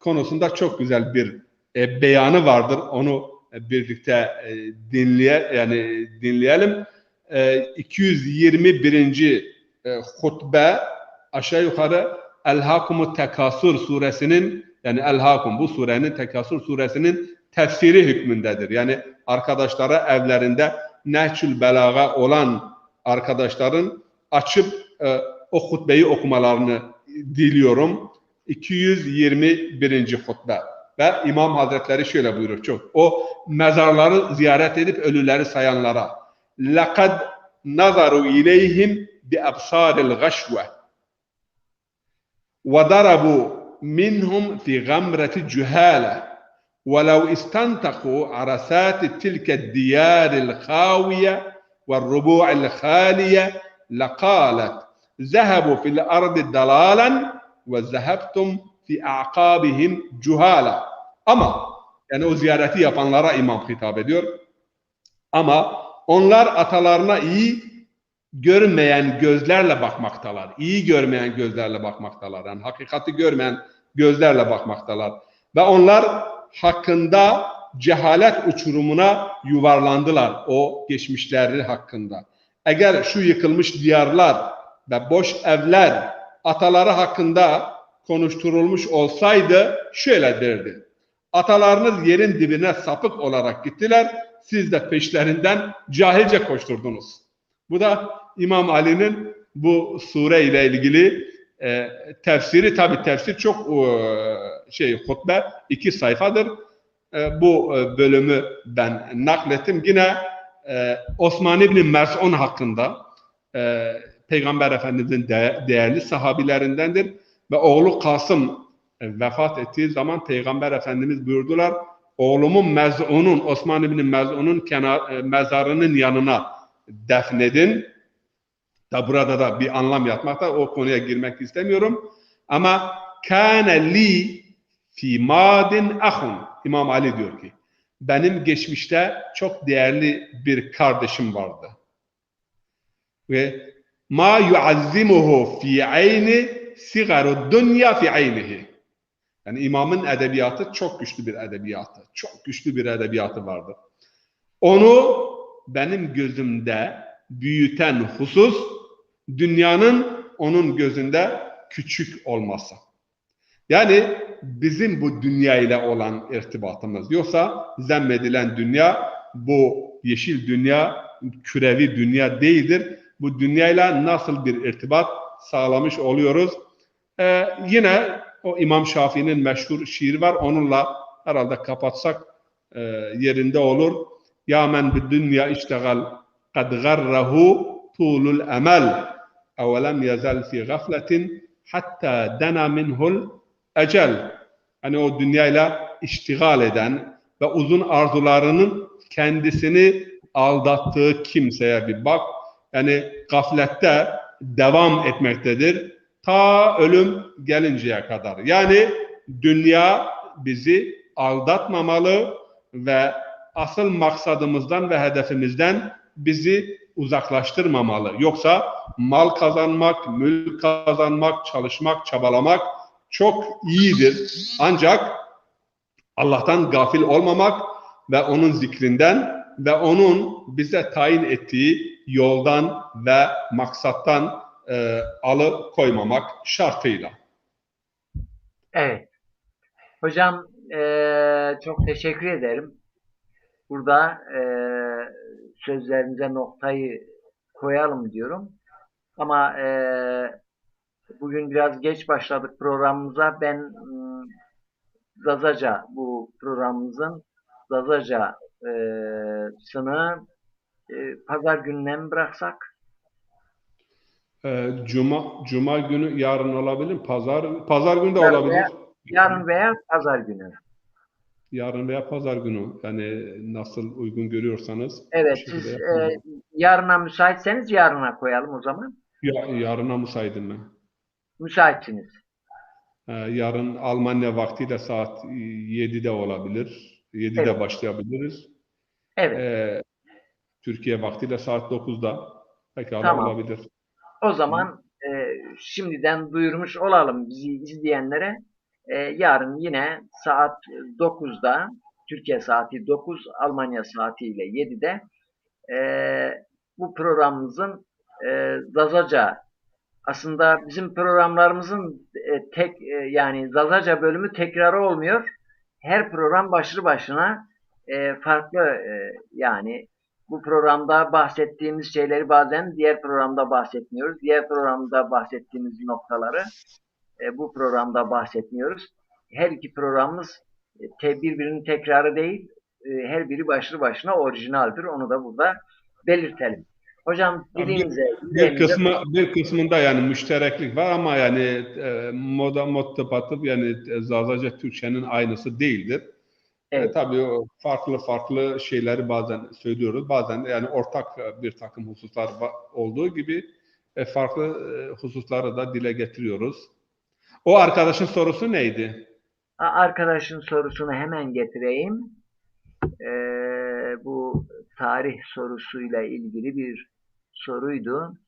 konusunda çok güzel bir beyanı vardır. Onu birlikte dinleyelim. 221. Hutbe aşağı yukarı El-Hakumut Tekasur suresinin, yani El-Hakum bu surenin, Tekasur suresinin tefsiri hükmündedir. Yani arkadaşlara evlerinde Nehçül Belaga olan arkadaşların açıp o hutbeyi okumalarını diliyorum. 221. hutbe. Ve İmam Hazretleri şöyle buyurur çok. O mezarları ziyaret edip ölüleri sayanlara. لَقَدْ nazaru ileyhim bi absaril gashwe ve darabu minhum fi gamreti cühale ولو استنطقوا عرسات تلك الديار الخاوية والربوع الخالية لقالت ذهبوا في الأرض ضلالا وذهبتم في أعقابهم جهالا. Ama yani o ziyareti yapanlara imam hitap ediyor. Ama onlar atalarına iyi görmeyen gözlerle bakmaktalar. İyi görmeyen gözlerle bakmaktalar. Yani hakikati görmeyen gözlerle bakmaktalar. Ve onlar hakkında cehalet uçurumuna yuvarlandılar, o geçmişleri hakkında. Eğer şu yıkılmış diyarlar ve boş evler ataları hakkında konuşturulmuş olsaydı şöyle derdi: atalarınız yerin dibine sapık olarak gittiler, siz de peşlerinden cahilce koşturdunuz. Bu da İmam Ali'nin bu sure ile ilgili tefsiri. Tabi tefsir çok hutbe 2 sayfadır. Bu bölümü ben naklettim. Yine Osman İbni Mes'un hakkında, Peygamber Efendimiz'in değerli sahabilerindendir ve oğlu Kasım vefat ettiği zaman Peygamber Efendimiz buyurdular: oğlumun Mez'un'un, Osman İbni Mez'un'un mezarının yanına defnedin. Da burada da bir anlam yatmakta. O konuya girmek istemiyorum. Ama kâne li fî mâdin ahun. İmam Ali diyor ki, benim geçmişte çok değerli bir kardeşim vardı. Ve ma yuazzimuhu fî ayni sigaru dünya fî aynihi. Yani imamın edebiyatı çok güçlü bir edebiyatı. Çok güçlü bir edebiyatı vardı. Onu benim gözümde büyüten husus, dünyanın onun gözünde küçük olması. Yani bizim bu dünya ile olan irtibatımız. Yoksa zemmedilen dünya, bu yeşil dünya, kürevi dünya değildir. Bu dünyayla nasıl bir irtibat sağlamış oluyoruz? Yine o İmam Şafii'nin meşhur şiiri var. Onunla herhalde kapatsak yerinde olur. Ya men bi dünya iştegal kad garrahu tulul emel evelem yezel fi gafletin hatta dena minhul ecel. Hani o dünyayla iştigal eden ve uzun arzularının kendisini aldattığı kimseye bir bak. Yani gaflette devam etmektedir ta ölüm gelinceye kadar. Yani dünya bizi aldatmamalı ve asıl maksadımızdan ve hedefimizden bizi uzaklaştırmamalı. Yoksa mal kazanmak, mülk kazanmak, çalışmak, çabalamak çok iyidir. Ancak Allah'tan gafil olmamak ve onun zikrinden ve onun bize tayin ettiği yoldan ve maksattan alıkoymamak şartıyla. Evet. Hocam çok teşekkür ederim. Burada sözlerinize noktayı koyalım diyorum. Ama bugün biraz geç başladık programımıza. Ben Zazaca, bu programımızın Zazaca'sını pazar gününe mi bıraksak? Cuma günü yarın olabilir mi? Pazar günü de olabilir. Yarın veya pazar günü. Yarın veya pazar günü. Yani nasıl uygun görüyorsanız. Evet, siz yarına müsaitseniz yarına koyalım o zaman. Yarına müsaitim ben. Müsaitsiniz. Yarın Almanya vaktiyle saat 7'de olabilir. 7'de Evet. başlayabiliriz. Evet. Türkiye vaktiyle saat 9'da pekala Tamam. olabilir. O zaman şimdiden duyurmuş olalım bizi izleyenlere. Yarın yine saat 9'da, Türkiye saati 9, Almanya saatiyle 7'de bu programımızın Zazaca, aslında bizim programlarımızın yani Zazaca bölümü tekrarı olmuyor. Her program başlı başına farklı, yani bu programda bahsettiğimiz şeyleri bazen diğer programda bahsetmiyoruz. Diğer programda bahsettiğimiz noktaları bu programda bahsetmiyoruz. Her iki programımız birbirinin tekrarı değil. Her biri başlı başına orijinaldir. Onu da burada belirtelim. Hocam Bir, dilinize, bir yüreğinize. kısmında yani müştereklik var ama yani mod tıpatıp yani Zazaca Türkçenin aynısı değildir. Evet. Tabii o farklı şeyleri bazen söylüyoruz. Bazen de yani ortak bir takım hususlar olduğu gibi farklı hususları da dile getiriyoruz. O arkadaşın sorusu neydi? Arkadaşın sorusunu hemen getireyim. Bu tarih sorusuyla ilgili bir soruydu.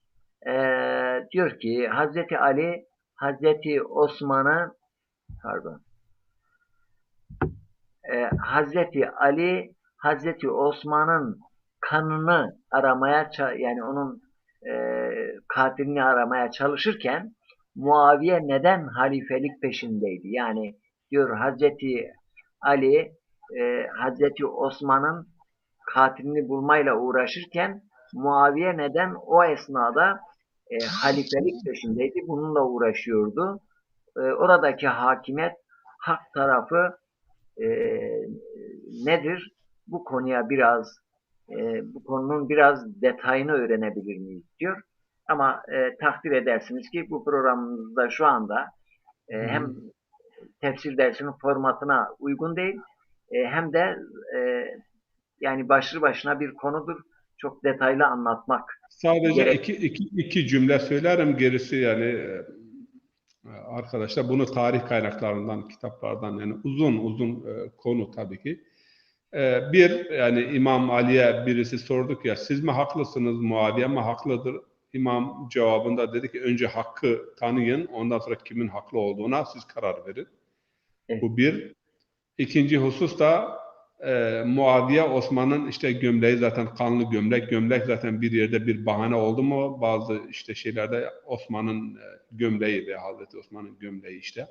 Diyor ki Hazreti Ali Hazreti Osman'ı pardon Hazreti Ali Hazreti Osman'ın kanını aramaya yani onun e, katilini aramaya çalışırken Muaviye neden halifelik peşindeydi? Yani diyor Hazreti Ali Hazreti Osman'ın katilini bulmayla uğraşırken Muaviye neden o esnada halifelik peşindeydi? Bununla uğraşıyordu. Oradaki hakimiyet hak tarafı e, nedir? Bu konuya biraz bu konunun biraz detayını öğrenebilir miyiz diyor. Ama takdir edersiniz ki bu programımızda şu anda hem tefsir dersinin formatına uygun değil hem de e, yani başlı başına bir konudur. Çok detaylı anlatmak Sadece gerek. iki cümle söylerim. Gerisi yani arkadaşlar bunu tarih kaynaklarından, kitaplardan yani uzun konu tabii ki. Bir yani İmam Ali'ye birisi sorduk ya siz mi haklısınız, Muaviye mi haklıdır? İmam cevabında dedi ki önce hakkı tanıyın, ondan sonra kimin haklı olduğuna siz karar verin. Evet, Bu bir. İkinci husus da Muaviye Osman'ın işte gömleği zaten kanlı gömlek. Gömlek zaten bir yerde bir bahane oldu mu bazı işte şeylerde Osman'ın gömleği ve Hazreti Osman'ın gömleği işte.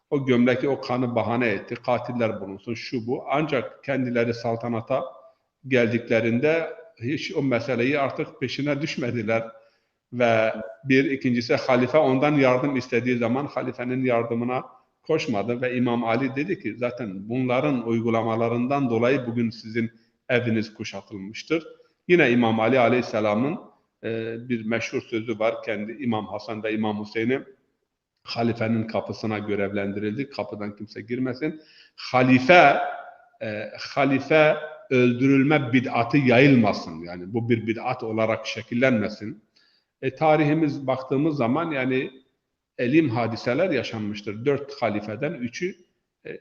O gömleki o kanı bahane etti. Katiller bulunsun şu bu. Ancak kendileri saltanata geldiklerinde hiç o meseleyi artık peşine düşmediler. Ve ikincisi halife ondan yardım istediği zaman halifenin yardımına koşmadı ve İmam Ali dedi ki zaten bunların uygulamalarından dolayı bugün sizin eviniz kuşatılmıştır. Yine İmam Ali Aleyhisselam'ın bir meşhur sözü var. Kendi İmam Hasan ve İmam Hüseyin'i halifenin kapısına görevlendirildi. Kapıdan kimse girmesin. Halife öldürülme bid'atı yayılmasın. Yani bu bir bid'at olarak şekillenmesin. Tarihimiz baktığımız zaman yani elim hadiseler yaşanmıştır. 4 halifeden 3'ü e,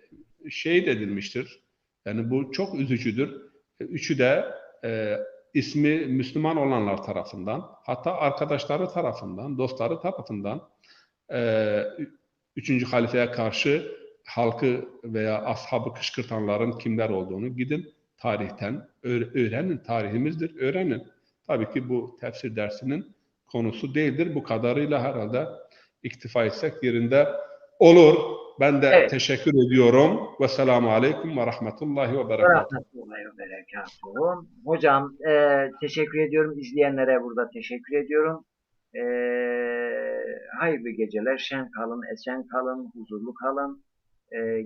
şehit edilmiştir. Yani bu çok üzücüdür. Üçü de e, ismi Müslüman olanlar tarafından, hatta arkadaşları tarafından, dostları tarafından e, 3. halifeye karşı halkı veya ashabı kışkırtanların kimler olduğunu gidin tarihten öğrenin. Tarihimizdir, öğrenin. Tabii ki bu tefsir dersinin konusu değildir. Bu kadarıyla herhalde iktifa etsek yerinde olur. Ben de evet. teşekkür ediyorum. Vesselamu Aleyküm ve Rahmetullahi ve Ve Berekatuhu. rahmetullahi ve berekatuhu. Hocam teşekkür ediyorum. İzleyenlere burada teşekkür ediyorum. E, hayırlı geceler. Şen kalın, esen kalın, huzurlu kalın.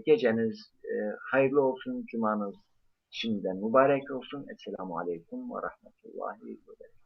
Geceniz hayırlı olsun. Cumanız şimdiden mübarek olsun. Esselamu Aleyküm ve Rahmetullahi ve Berekatuhu.